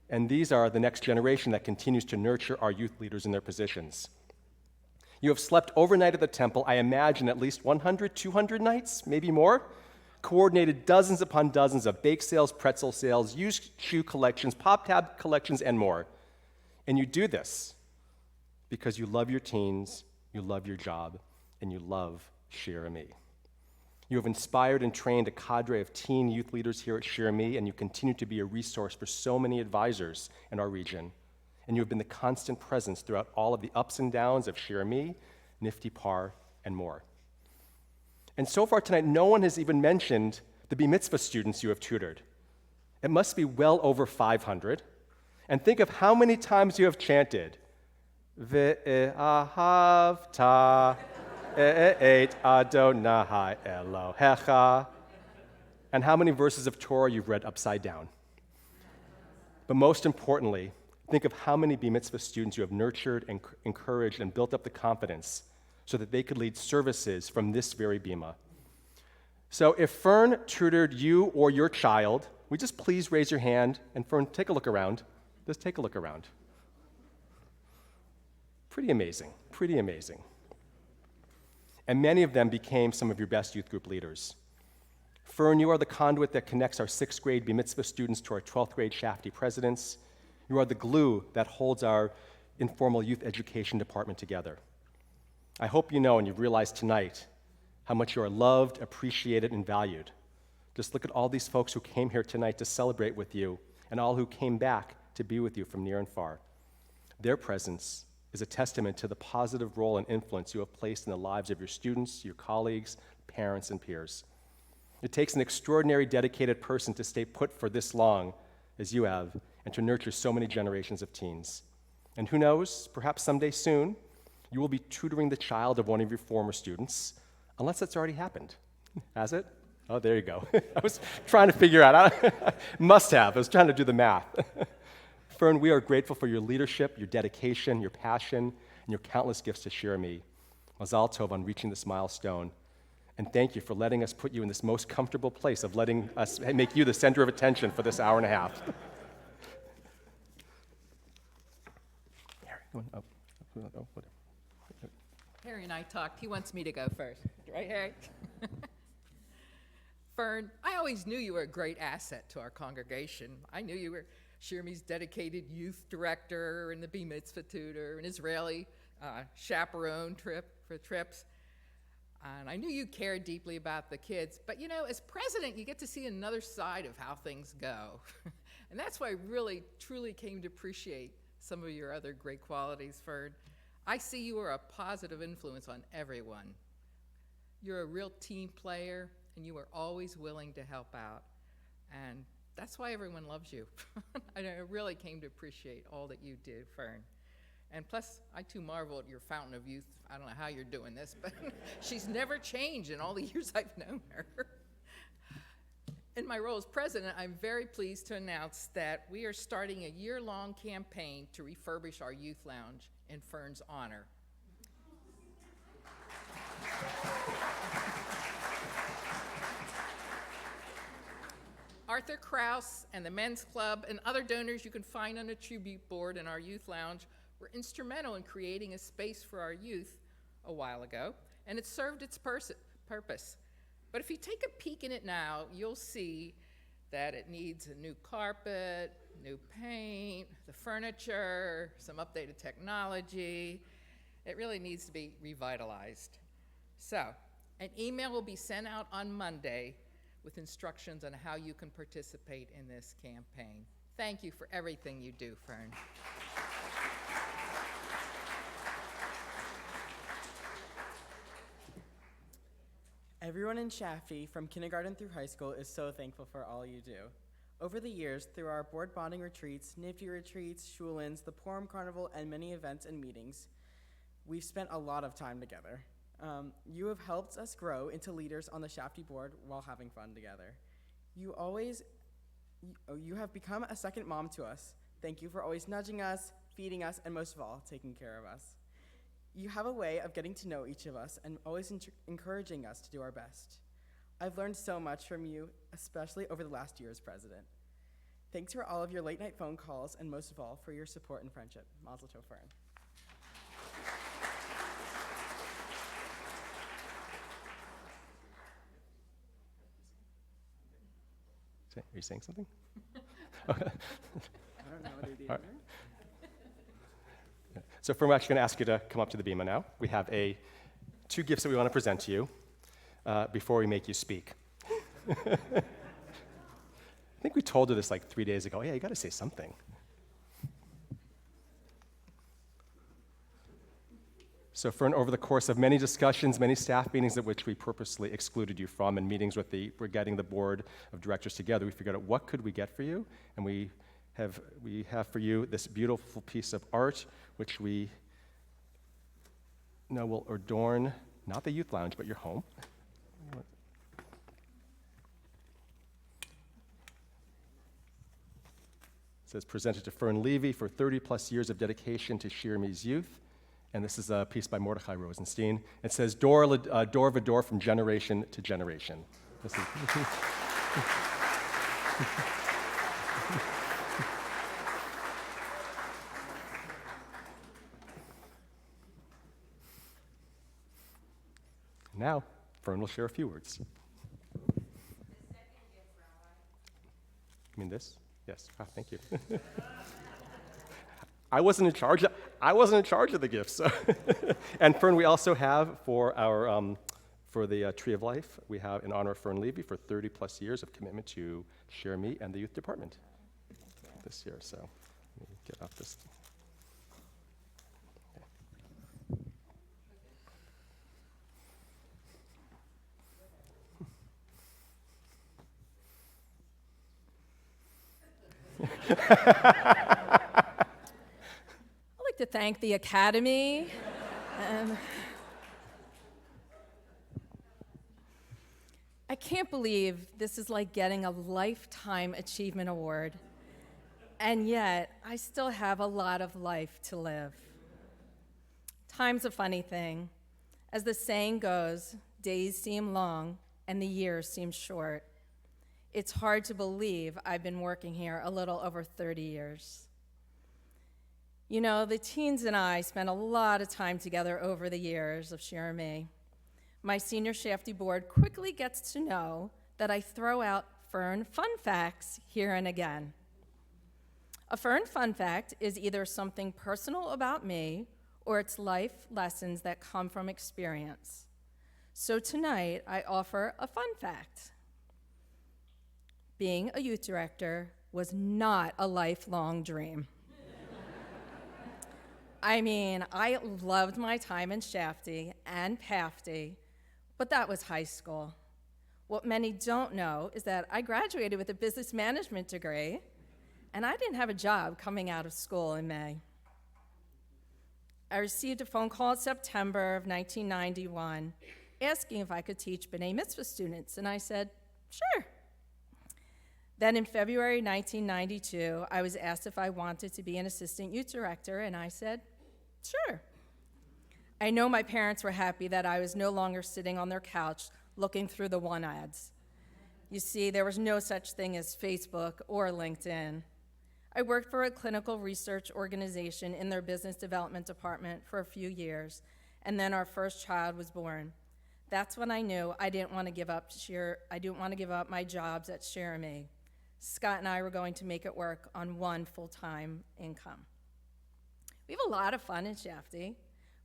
And these are the next generation that continues to nurture our youth leaders in their positions. You have slept overnight at the temple, I imagine at least 100, 200 nights, maybe more, coordinated dozens upon dozens of bake sales, pretzel sales, used shoe collections, pop-tab collections, and more. And you do this because you love your teens, you love your job, and you love Shir Me. You have inspired and trained a cadre of teen youth leaders here at Shir Me, and you continue to be a resource for so many advisors in our region. And you have been the constant presence throughout all of the ups and downs of Shir Me, Nifty Par, and more. And so far tonight, no one has even mentioned the Bar Mitzvah students you have tutored. It must be well over 500. And think of how many times you have chanted, Ve'ahavta et Adonai Elohecha, and how many verses of Torah you've read upside down. But most importantly, think of how many Bar Mitzvah students you have nurtured and encouraged and built up the confidence so that they could lead services from this very bima. So if Fern tutored you or your child, would you just please raise your hand, and Fern, take a look around. Just take a look around. Pretty amazing, pretty amazing. And many of them became some of your best youth group leaders. Fern, you are the conduit that connects our 6th grade Bar Mitzvah students to our 12th grade Shafty presidents. You are the glue that holds our informal youth education department together. I hope you know and you've realized tonight how much you are loved, appreciated, and valued. Just look at all these folks who came here tonight to celebrate with you and all who came back to be with you from near and far. Their presence is a testament to the positive role and influence you have placed in the lives of your students, your colleagues, parents, and peers. It takes an extraordinary, dedicated person to stay put for this long as you have and to nurture so many generations of teens. And who knows, perhaps someday soon, you will be tutoring the child of one of your former students, unless that's already happened. Has it? Oh, there you go. I was trying to figure out. Must have. I was trying to do the math. Fern, we are grateful for your leadership, your dedication, your passion, and your countless gifts to Shir Me. Mazal Tov on reaching this milestone. And thank you for letting us put you in this most comfortable place of letting us make you the center of attention for this hour and a half. Harry and I talked. He wants me to go first. Right, Harry? Fern, I always knew you were a great asset to our congregation. I knew you were Shir Me's dedicated youth director and the Bar Mitzvah tutor, an Israeli chaperone for trips. And I knew you cared deeply about the kids. But, you know, as president, you get to see another side of how things go. And that's why I really, truly came to appreciate some of your other great qualities, Fern. I see you are a positive influence on everyone. You're a real team player, and you are always willing to help out. And that's why everyone loves you. I really came to appreciate all that you did, Fern. And plus, I too marvel at your fountain of youth. I don't know how you're doing this, but she's never changed in all the years I've known her. In my role as president, I'm very pleased to announce that we are starting a year-long campaign to refurbish our youth lounge in Fern's honor. Arthur Krause and the Men's Club and other donors you can find on a tribute board in our youth lounge were instrumental in creating a space for our youth a while ago, and it served its purpose. But if you take a peek in it now, you'll see that it needs a new carpet, new paint, the furniture, some updated technology. It really needs to be revitalized. So, an email will be sent out on Monday with instructions on how you can participate in this campaign. Thank you for everything you do, Fern. Everyone in Shafty, from kindergarten through high school, is so thankful for all you do. Over the years, through our board bonding retreats, NIFTY retreats, Schulins, the Purim Carnival, and many events and meetings, we've spent a lot of time together. You have helped us grow into leaders on the Shafty board while having fun together. You have become a second mom to us. Thank you for always nudging us, feeding us, and most of all, taking care of us. You have a way of getting to know each of us and always encouraging us to do our best. I've learned so much from you, especially over the last year as president. Thanks for all of your late night phone calls, and most of all, for your support and friendship. Mazel tov, Fern. Are you saying something? I don't know what it is. Right. So Fern, we're actually going to ask you to come up to the bima now. We have two gifts that we want to present to you before we make you speak. I think we told her this like 3 days ago. Yeah, you got to say something. So Fern, over the course of many discussions, many staff meetings at which we purposely excluded you from, and meetings with we're getting the board of directors together, we figured out what could we get for you, and we have for you this beautiful piece of art, which we know will adorn not the youth lounge, but your home. It says, presented to Fern Levy for 30 plus years of dedication to Shirmi's youth. And this is a piece by Mordechai Rosenstein. It says, door vador from generation to generation. This is Now, Fern will share a few words. You mean this? Yes. Ah, thank you. I wasn't in charge of the gifts. So. And Fern, we also have for the Tree of Life, we have in honor of Fern Levy for 30 plus years of commitment to Share Me and the youth department this year. So let me get off this. I'd like to thank the Academy. I can't believe this is like getting a Lifetime Achievement Award, and yet I still have a lot of life to live. Time's a funny thing. As the saying goes, days seem long and the years seem short. It's hard to believe I've been working here a little over 30 years. You know, the teens and I spent a lot of time together over the years of Share Me. My senior Shafty board quickly gets to know that I throw out Fern fun facts here and again. A Fern fun fact is either something personal about me or it's life lessons that come from experience. So tonight, I offer a fun fact. Being a youth director was not a lifelong dream. I mean, I loved my time in Shafty and PAFTY, but that was high school. What many don't know is that I graduated with a business management degree, and I didn't have a job coming out of school in May. I received a phone call in September of 1991 asking if I could teach B'nai Mitzvah students, and I said, sure. Then in February 1992, I was asked if I wanted to be an assistant youth director, and I said, sure. I know my parents were happy that I was no longer sitting on their couch looking through the one ads. You see, there was no such thing as Facebook or LinkedIn. I worked for a clinical research organization in their business development department for a few years, and then our first child was born. That's when I knew I didn't want to give up my jobs at Share Me. Scott and I were going to make it work on one full-time income. We have a lot of fun in Shafty.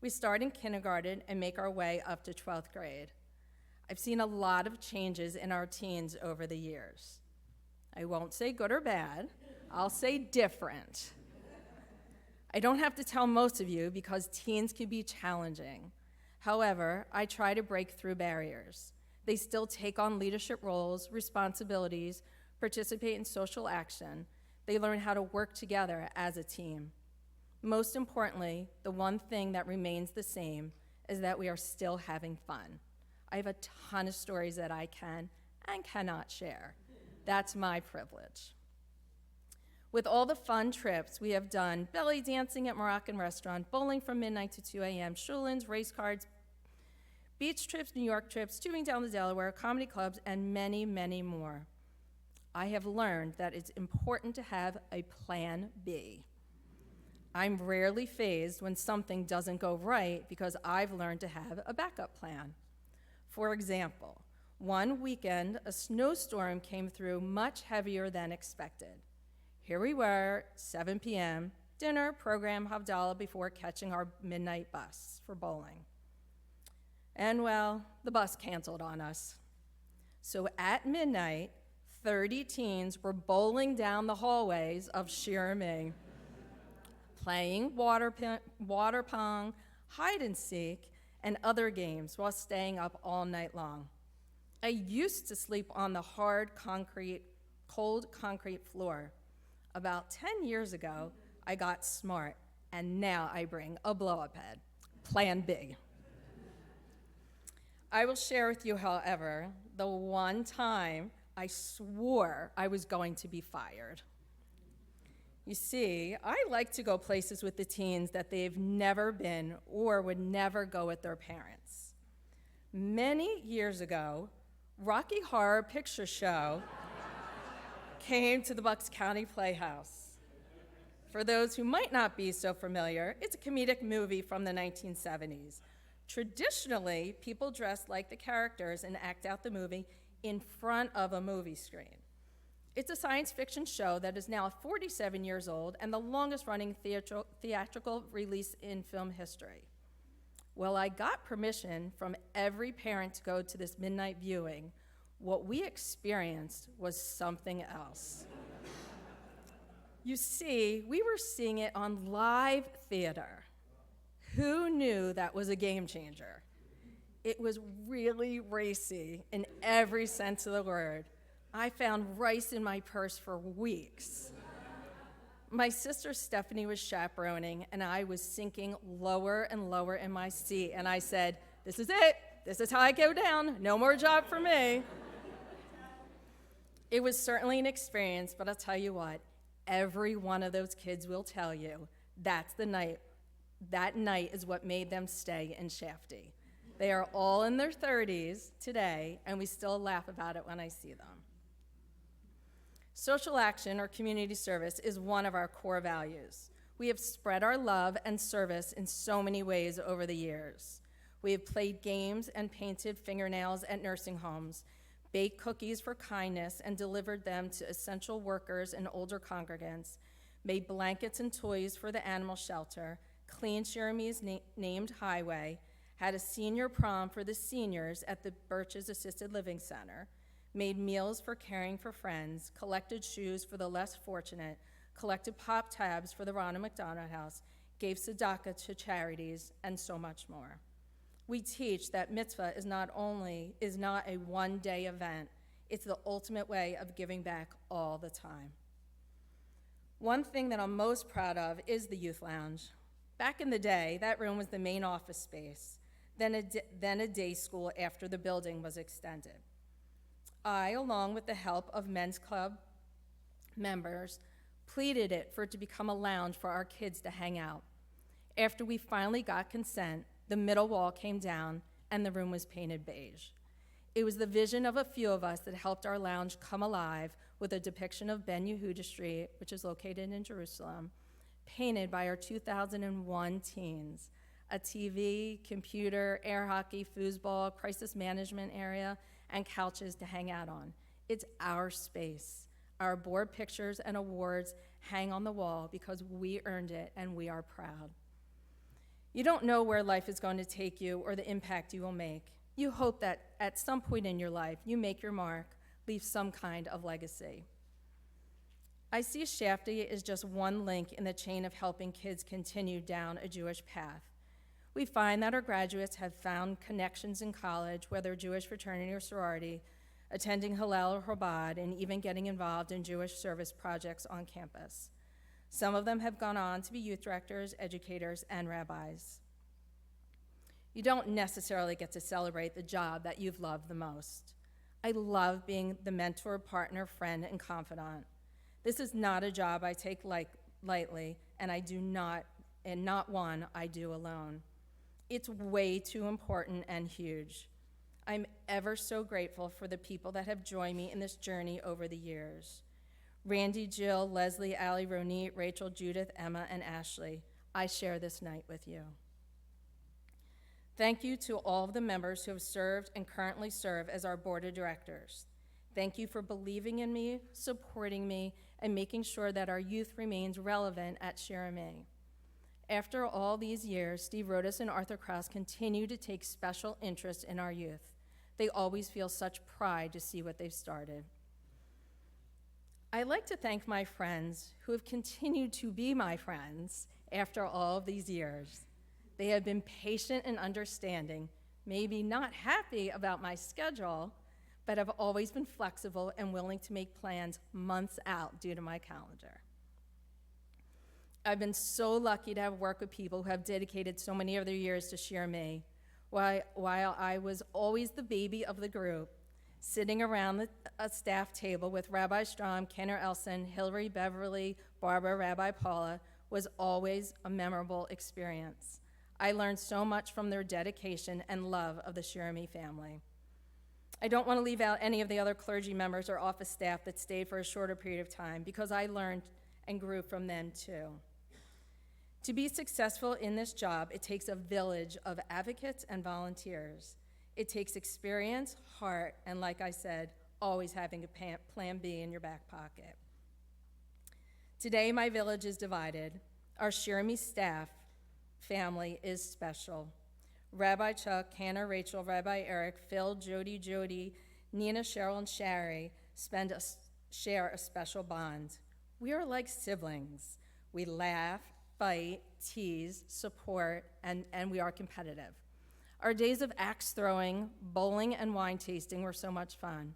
We start in kindergarten and make our way up to 12th grade. I've seen a lot of changes in our teens over the years. I won't say good or bad, I'll say different. I don't have to tell most of you because teens can be challenging. However, I try to break through barriers. They still take on leadership roles, responsibilities, participate in social action. They learn how to work together as a team. Most importantly, the one thing that remains the same is that we are still having fun. I have a ton of stories that I can and cannot share. That's my privilege. With all the fun trips we have done, belly dancing at Moroccan restaurant, bowling from midnight to 2 a.m., Schulin's, race cards, beach trips, New York trips, tubing down the Delaware, comedy clubs, and many, many more. I have learned that it's important to have a plan B. I'm rarely fazed when something doesn't go right because I've learned to have a backup plan. For example, one weekend, a snowstorm came through much heavier than expected. Here we were, 7 p.m., dinner, program, Havdalah before catching our midnight bus for bowling. And well, the bus canceled on us. So at midnight, 30 teens were bowling down the hallways of Shir Me, playing water pong, hide and seek, and other games while staying up all night long. I used to sleep on the cold concrete floor. About 10 years ago, I got smart, and now I bring a blow-up head. Plan B. I will share with you, however, the one time I swore I was going to be fired. You see, I like to go places with the teens that they've never been or would never go with their parents. Many years ago, Rocky Horror Picture Show came to the Bucks County Playhouse. For those who might not be so familiar, it's a comedic movie from the 1970s. Traditionally, people dress like the characters and act out the movie in front of a movie screen. It's a science fiction show that is now 47 years old and the longest running theatrical release in film history. Well, I got permission from every parent to go to this midnight viewing. What we experienced was something else. You see, we were seeing it on live theater. Who knew that was a game changer? It was really racy in every sense of the word. I found rice in my purse for weeks. My sister Stephanie was chaperoning, and I was sinking lower and lower in my seat, and I said, "This is it. This is how I go down. No more job for me." It was certainly an experience, but I'll tell you what, every one of those kids will tell you that night is what made them stay in Shafty. They are all in their 30s today, and we still laugh about it when I see them. Social action or community service is one of our core values. We have spread our love and service in so many ways over the years. We have played games and painted fingernails at nursing homes, baked cookies for kindness and delivered them to essential workers and older congregants, made blankets and toys for the animal shelter, cleaned Jeremy's named highway, had a senior prom for the seniors at the Birch's Assisted Living Center, made meals for caring for friends, collected shoes for the less fortunate, collected pop tabs for the Ronald McDonald House, gave tzedakah to charities, and so much more. We teach that mitzvah is not a one-day event, it's the ultimate way of giving back all the time. One thing that I'm most proud of is the youth lounge. Back in the day, that room was the main office space, then a day school after the building was extended. I, along with the help of men's club members, pleaded for it to become a lounge for our kids to hang out. After we finally got consent, the middle wall came down and the room was painted beige. It was the vision of a few of us that helped our lounge come alive with a depiction of Ben Yehuda Street, which is located in Jerusalem, painted by our 2001 teens, a TV, computer, air hockey, foosball, crisis management area, and couches to hang out on. It's our space. Our board pictures and awards hang on the wall because we earned it and we are proud. You don't know where life is going to take you or the impact you will make. You hope that at some point in your life you make your mark, leave some kind of legacy. I see Shafty as just one link in the chain of helping kids continue down a Jewish path. We find that our graduates have found connections in college, whether Jewish fraternity or sorority, attending Hillel or Chabad, and even getting involved in Jewish service projects on campus. Some of them have gone on to be youth directors, educators, and rabbis. You don't necessarily get to celebrate the job that you've loved the most. I love being the mentor, partner, friend, and confidant. This is not a job I take lightly, and not one I do alone. It's way too important and huge. I'm ever so grateful for the people that have joined me in this journey over the years. Randy, Jill, Leslie, Allie, Ronit, Rachel, Judith, Emma, and Ashley, I share this night with you. Thank you to all of the members who have served and currently serve as our board of directors. Thank you for believing in me, supporting me, and making sure that our youth remains relevant at Shirame. After all these years, Steve Rodas and Arthur Krause continue to take special interest in our youth. They always feel such pride to see what they've started. I'd like to thank my friends who have continued to be my friends after all of these years. They have been patient and understanding, maybe not happy about my schedule, but have always been flexible and willing to make plans months out due to my calendar. I've been so lucky to have worked with people who have dedicated so many of their years to Shir Me. While I was always the baby of the group, sitting around a staff table with Rabbi Strom, Kenner Elson, Hillary Beverly, Barbara, Rabbi Paula was always a memorable experience. I learned so much from their dedication and love of the Shir Me family. I don't want to leave out any of the other clergy members or office staff that stayed for a shorter period of time because I learned and grew from them too. To be successful in this job, it takes a village of advocates and volunteers. It takes experience, heart, and like I said, always having a plan B in your back pocket. Today, my village is divided. Our Shirami staff family is special. Rabbi Chuck, Hannah, Rachel, Rabbi Eric, Phil, Jody, Nina, Cheryl, and Shari share a special bond. We are like siblings. We laugh, fight, tease, support, and we are competitive. Our days of axe throwing, bowling, and wine tasting were so much fun.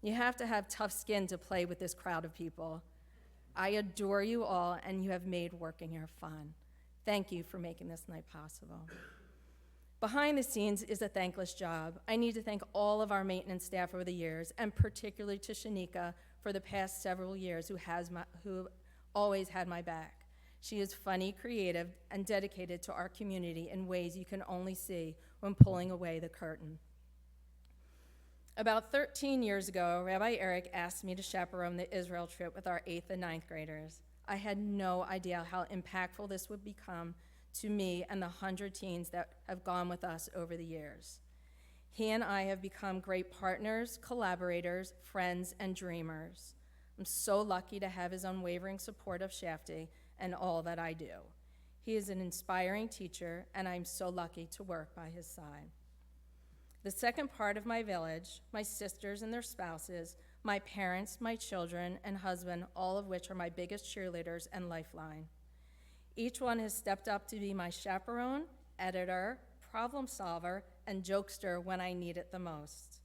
You have to have tough skin to play with this crowd of people. I adore you all, and you have made working here fun. Thank you for making this night possible. Behind the scenes is a thankless job. I need to thank all of our maintenance staff over the years, and particularly to Shanika for the past several years who always had my back. She is funny, creative, and dedicated to our community in ways you can only see when pulling away the curtain. About 13 years ago, Rabbi Eric asked me to chaperone the Israel trip with our 8th and 9th graders. I had no idea how impactful this would become to me and the 100 teens that have gone with us over the years. He and I have become great partners, collaborators, friends, and dreamers. I'm so lucky to have his unwavering support of Shafty and all that I do. He is an inspiring teacher, and I'm so lucky to work by his side. The second part of my village, my sisters and their spouses, my parents, my children, and husband, all of which are my biggest cheerleaders and lifeline. Each one has stepped up to be my chaperone, editor, problem solver, and jokester when I need it the most.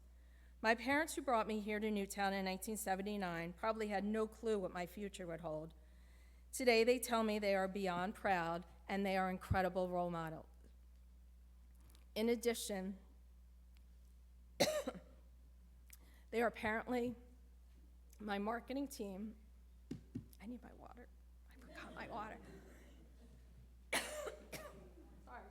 My parents who brought me here to Newtown in 1979 probably had no clue what my future would hold. Today they tell me they are beyond proud and they are incredible role models. In addition, they are apparently my marketing team. I need my water. I forgot my water. Sorry.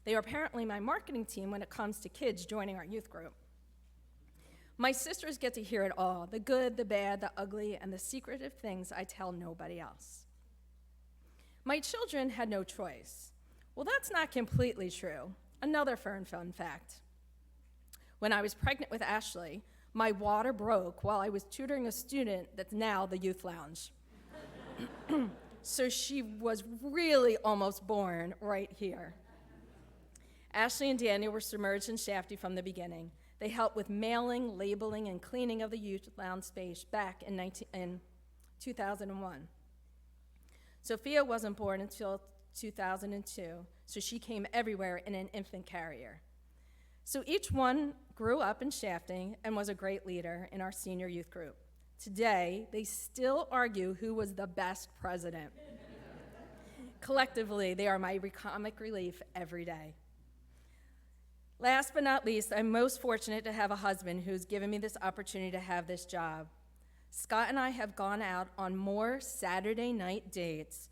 They are apparently my marketing team when it comes to kids joining our youth group. My sisters get to hear it all, the good, the bad, the ugly, and the secretive things I tell nobody else. My children had no choice. Well, that's not completely true. Another fun fact. When I was pregnant with Ashley, my water broke while I was tutoring a student that's now the youth lounge. So she was really almost born right here. Ashley and Daniel were submerged in Shafty from the beginning. They helped with mailing, labeling, and cleaning of the youth lounge space back in 2001. Sophia wasn't born until 2002, so she came everywhere in an infant carrier. So each one grew up in Shafting and was a great leader in our senior youth group. Today, they still argue who was the best president. Collectively, they are my comic relief every day. Last but not least, I'm most fortunate to have a husband who's given me this opportunity to have this job. Scott and I have gone out on more Saturday night dates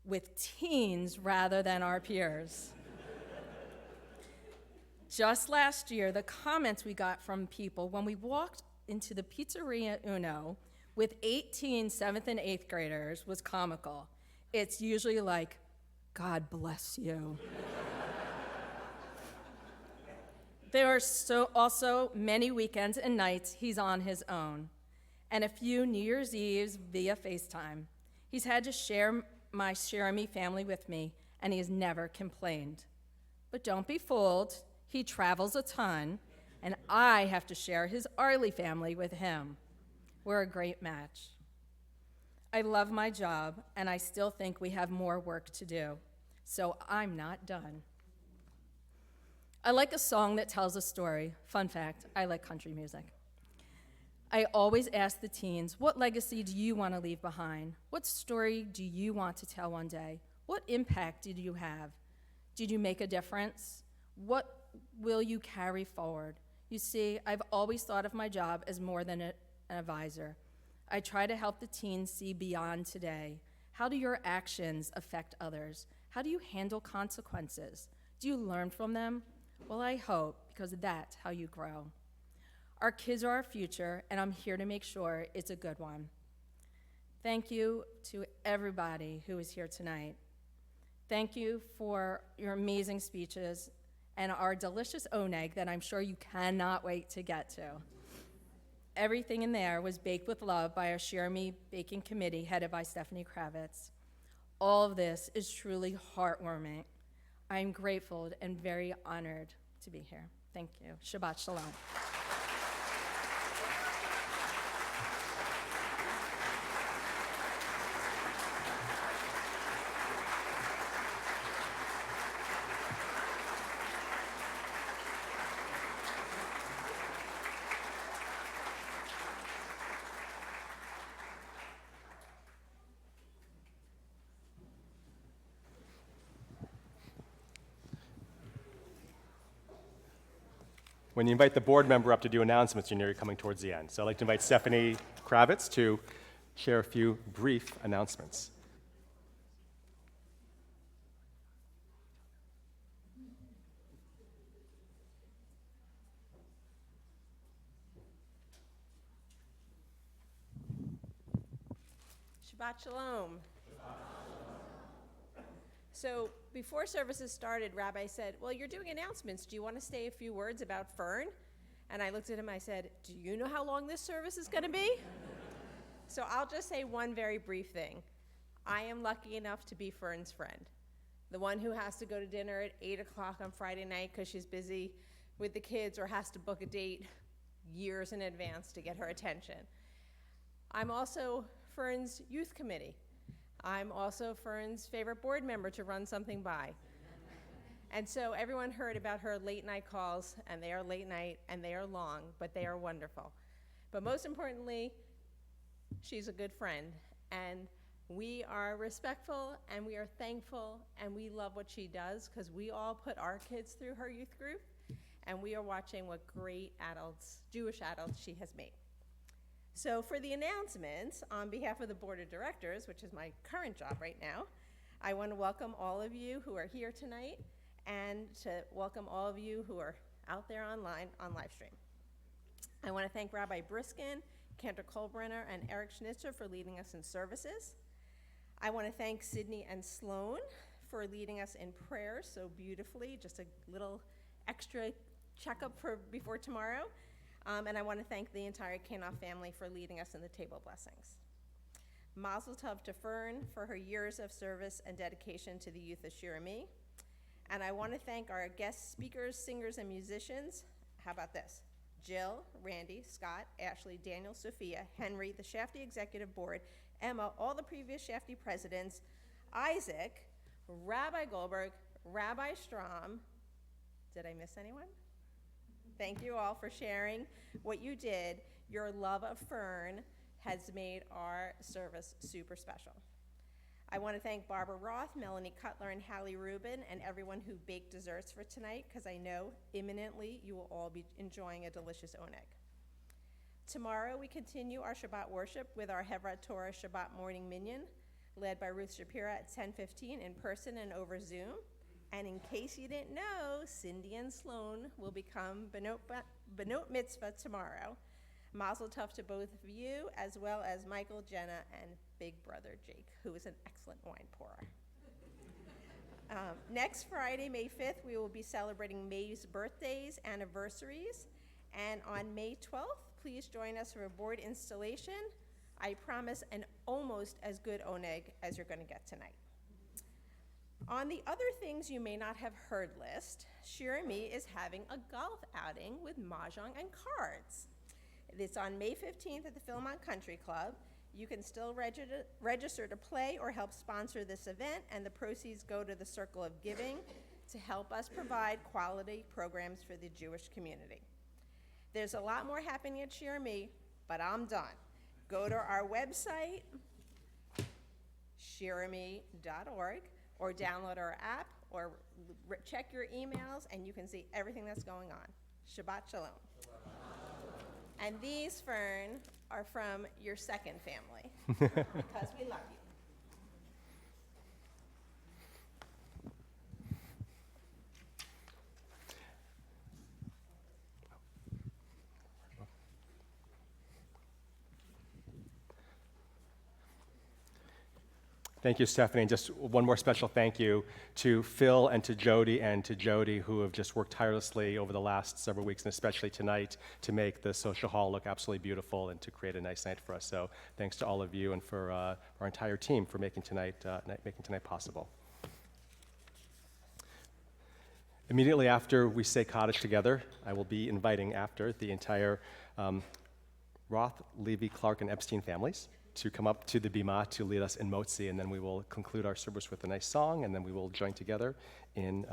with teens rather than our peers. Just last year, the comments we got from people when we walked into the Pizzeria Uno with 18 7th and 8th graders was comical. It's usually like, God bless you. There are also many weekends and nights he's on his own, and a few New Year's Eves via FaceTime. He's had to share my Cherami family with me, and he has never complained. But don't be fooled, he travels a ton, and I have to share his Arley family with him. We're a great match. I love my job, and I still think we have more work to do, so I'm not done. I like a song that tells a story. Fun fact, I like country music. I always ask the teens, what legacy do you want to leave behind? What story do you want to tell one day? What impact did you have? Did you make a difference? What will you carry forward? You see, I've always thought of my job as more than an advisor. I try to help the teens see beyond today. How do your actions affect others? How do you handle consequences? Do you learn from them? Well, I hope, because that's how you grow. Our kids are our future, and I'm here to make sure it's a good one. Thank you to everybody who is here tonight. Thank you for your amazing speeches and our delicious oneg that I'm sure you cannot wait to get to. Everything in there was baked with love by our Cherami Baking Committee, headed by Stephanie Kravitz. All of this is truly heartwarming. I'm grateful and very honored to be here. Thank you. Shabbat Shalom. When you invite the board member up to do announcements, you know you're coming towards the end. So I'd like to invite Stephanie Kravitz to share a few brief announcements. Shabbat Shalom. So before services started, Rabbi said, well, you're doing announcements. Do you want to say a few words about Fern? And I looked at him, I said, do you know how long this service is going to be? So I'll just say one very brief thing. I am lucky enough to be Fern's friend, the one who has to go to dinner at 8 o'clock on Friday night because she's busy with the kids or has to book a date years in advance to get her attention. I'm also Fern's youth committee. I'm also Fern's favorite board member to run something by. And so everyone heard about her late night calls, and they are late night, and they are long, but they are wonderful. But most importantly, she's a good friend, and we are respectful, and we are thankful, and we love what she does, because we all put our kids through her youth group, and we are watching what great adults, Jewish adults, she has made. So for the announcements, on behalf of the Board of Directors, which is my current job right now, I want to welcome all of you who are here tonight and to welcome all of you who are out there online on live stream. I want to thank Rabbi Briskin, Cantor Kolbrenner, and Eric Schnitzer for leading us in services. I want to thank Sydney and Sloan for leading us in prayer so beautifully, just a little extra checkup for before tomorrow. And I want to thank the entire Kanoff family for leading us in the table blessings. Mazel tov to Fern for her years of service and dedication to the youth of Shirami. And I want to thank our guest speakers, singers, and musicians. How about this? Jill, Randy, Scott, Ashley, Daniel, Sophia, Henry, the Shafty Executive Board, Emma, all the previous Shafty presidents, Isaac, Rabbi Goldberg, Rabbi Strom. Did I miss anyone? Thank you all for sharing what you did. Your love of Fern has made our service super special. I want to thank Barbara Roth, Melanie Cutler, and Hallie Rubin, and everyone who baked desserts for tonight, because I know imminently you will all be enjoying a delicious oneg. Tomorrow we continue our Shabbat worship with our Hevrat Torah Shabbat morning minyan, led by Ruth Shapira at 10:15 in person and over Zoom. And in case you didn't know, Cindy and Sloan will become Benot Mitzvah tomorrow. Mazel tov to both of you, as well as Michael, Jenna, and big brother Jake, who is an excellent wine pourer. Next Friday, May 5th, we will be celebrating May's birthdays, anniversaries. And on May 12th, please join us for a board installation. I promise an almost as good oneg as you're going to get tonight. On the other things you may not have heard list, Shirami is having a golf outing with mahjong and cards. It's on May 15th at the Philmont Country Club. You can still register to play or help sponsor this event, and the proceeds go to the Circle of Giving to help us provide quality programs for the Jewish community. There's a lot more happening at Shirami, but I'm done. Go to our website, shirami.org, or download our app, or check your emails, and you can see everything that's going on. Shabbat Shalom. And these, Fern, are from your second family, because we love you. Thank you, Stephanie. And just one more special thank you to Phil and to Jody who have just worked tirelessly over the last several weeks, and especially tonight, to make the social hall look absolutely beautiful and to create a nice night for us. So thanks to all of you and for our entire team for making tonight possible. Immediately after we say Kaddish together, I will be inviting after the entire Roth, Levy, Clark, and Epstein families to come up to the Bima to lead us in Motzi, and then we will conclude our service with a nice song, and then we will join together in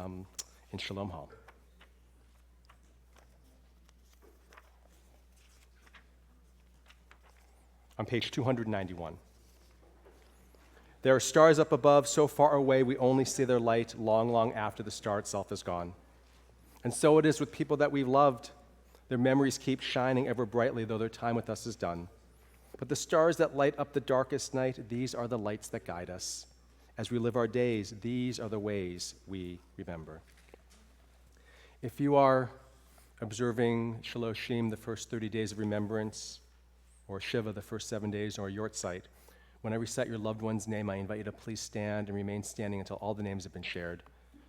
Shalom Hall. On page 291. There are stars up above, so far away we only see their light long, long after the star itself is gone. And so it is with people that we've loved. Their memories keep shining ever brightly, though their time with us is done. But the stars that light up the darkest night, these are the lights that guide us. As we live our days, these are the ways we remember. If you are observing Shaloshim, the first 30 days of remembrance, or Shiva, the first 7 days, or Yortzeit, when I recite your loved one's name, I invite you to please stand and remain standing until all the names have been shared.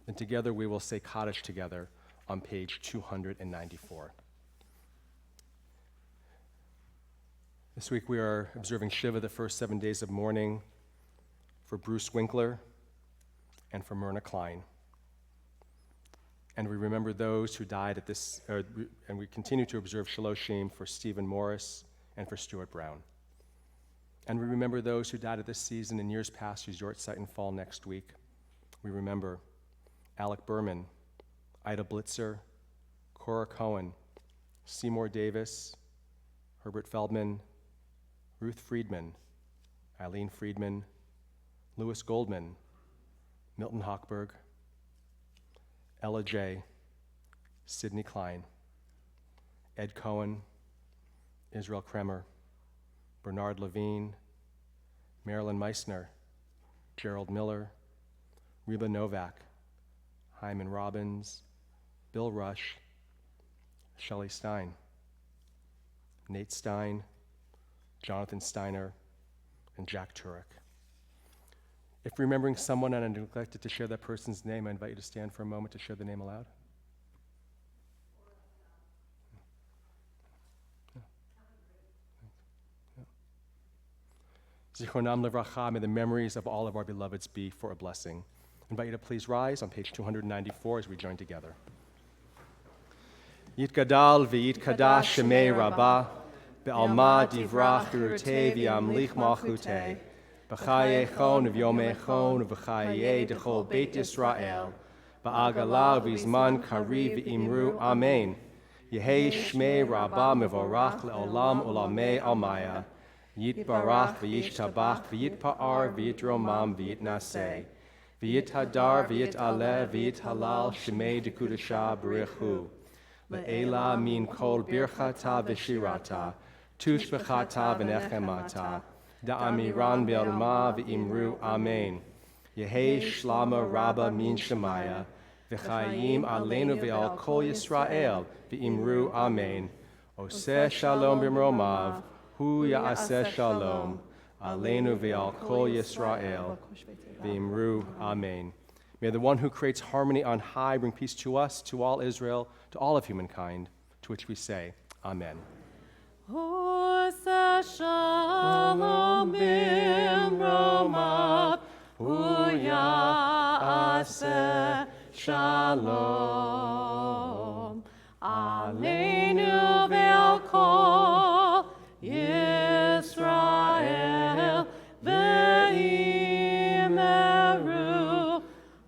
Then together we will say Kaddish together on page 294. This week we are observing Shiva, the first 7 days of mourning, for Bruce Winkler and for Myrna Klein. And we remember those who died at this, and we continue to observe Shaloshim for Stephen Morris and for Stuart Brown. And we remember those who died at this season in years past whose Yortzeit and fall next week. We remember Alec Berman, Ida Blitzer, Cora Cohen, Seymour Davis, Herbert Feldman, Ruth Friedman, Eileen Friedman, Louis Goldman, Milton Hochberg, Ella J., Sidney Klein, Ed Cohen, Israel Kremer, Bernard Levine, Marilyn Meissner, Gerald Miller, Reba Novak, Hyman Robbins, Bill Rush, Shelley Stein, Nate Stein, Jonathan Steiner, and Jack Turek. If remembering someone and I neglected to share that person's name, I invite you to stand for a moment to share the name aloud. Zichronam Livracha, may the memories of all of our beloveds be for a blessing. I invite you to please rise on page 294 as we join together. Yitgadal v'yitkadash shemei rabbah, be'alma divrach v'rutei v'yamlich malchutei, b'chaye chon v'yomei chon v'chaye dechol beit Yisrael, ba'agala v'zman kari v'imru amen. Yehei shmei rabbah mevorach le'olam olamei almaya, Yitbarach v'yishtabach v'yitpa'ar v'yitromam v'yitnaseh, v'yithadar v'yitaleh v'yithalal shemei dekudasha b'richu, le'ela min kol birchata v'shirata, tushbechata v'nechemata, da'amiran be'alma v'imru amen. Yehei shlama rabba min shemaya, v'chayim aleinu ve'al kol Yisrael v'imru amen. Oseh shalom b'mromav, Hu ya'aseh shalom, aleinu ve'al kol Yisrael, v'imru amen. May the one who creates harmony on high bring peace to us, to all Israel, to all of humankind, to which we say, Amen. Oseh shalom b'mromav, Hu ya'aseh shalom, aleinu ve'al kol Yisrael v'imru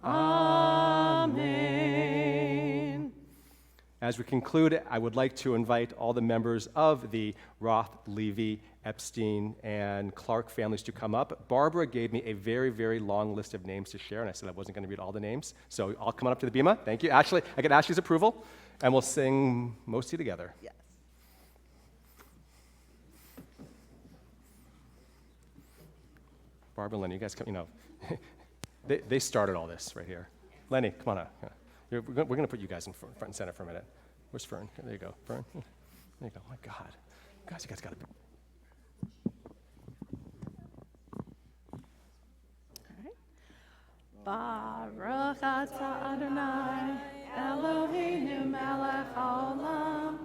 amen. As we conclude, I would like to invite all the members of the Roth, Levy, Epstein, and Clark families to come up. Barbara gave me a very, very long list of names to share, and I said I wasn't going to read all the names. So I'll come on up to the bima. Thank you. Ashley, I get Ashley's approval, and we'll sing Mosi together. Yes. Barbara and Lenny, you guys come, they started all this right here. Lenny, come on up. We're going to put you guys in front and center for a minute. Where's Fern? There you go, Fern. There you go. My God. Guys, you guys got to be. Baruch atah Adonai, Eloheinu melech haolam,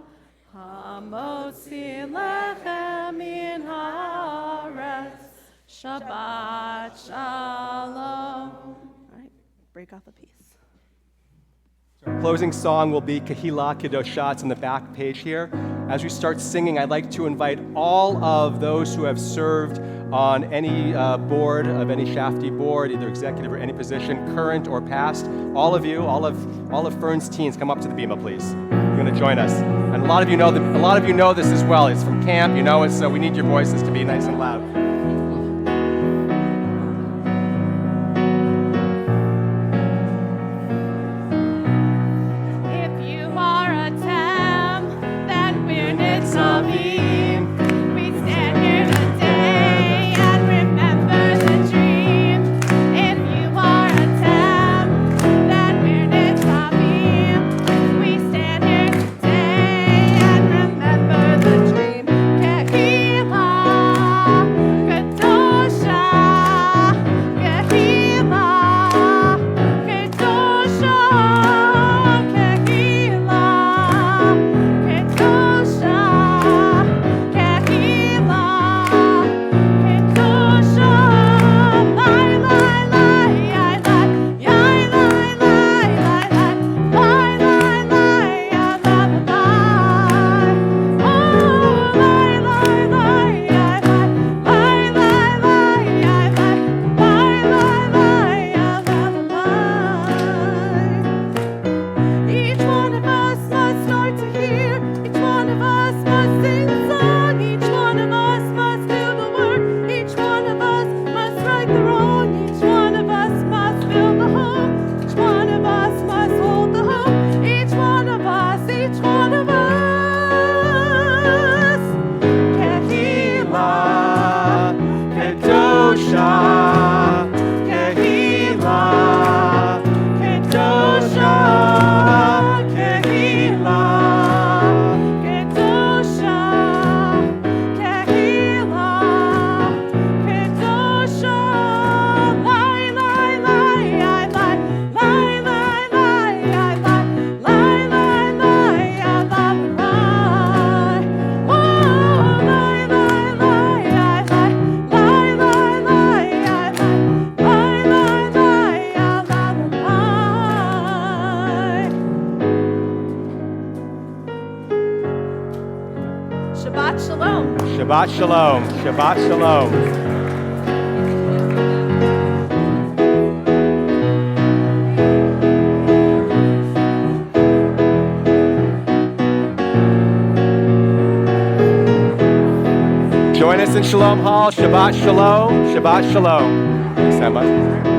hamotzi lechem min haaretz, Shabbat shalom. All right, break off a piece. Our closing song will be Kehila Kedoshah. It's in the back page here. As we start singing, I'd like to invite all of those who have served on any board of any Shafty board, either executive or any position, current or past. All of you, all of Fern's teens, come up to the bima, please. You're going to join us. And a lot of you know this as well. It's from camp, you know it, so we need your voices to be nice and loud. Shabbat shalom. Shabbat shalom. Join us in Shalom Hall. Shabbat shalom. Shabbat shalom. Thanks so much.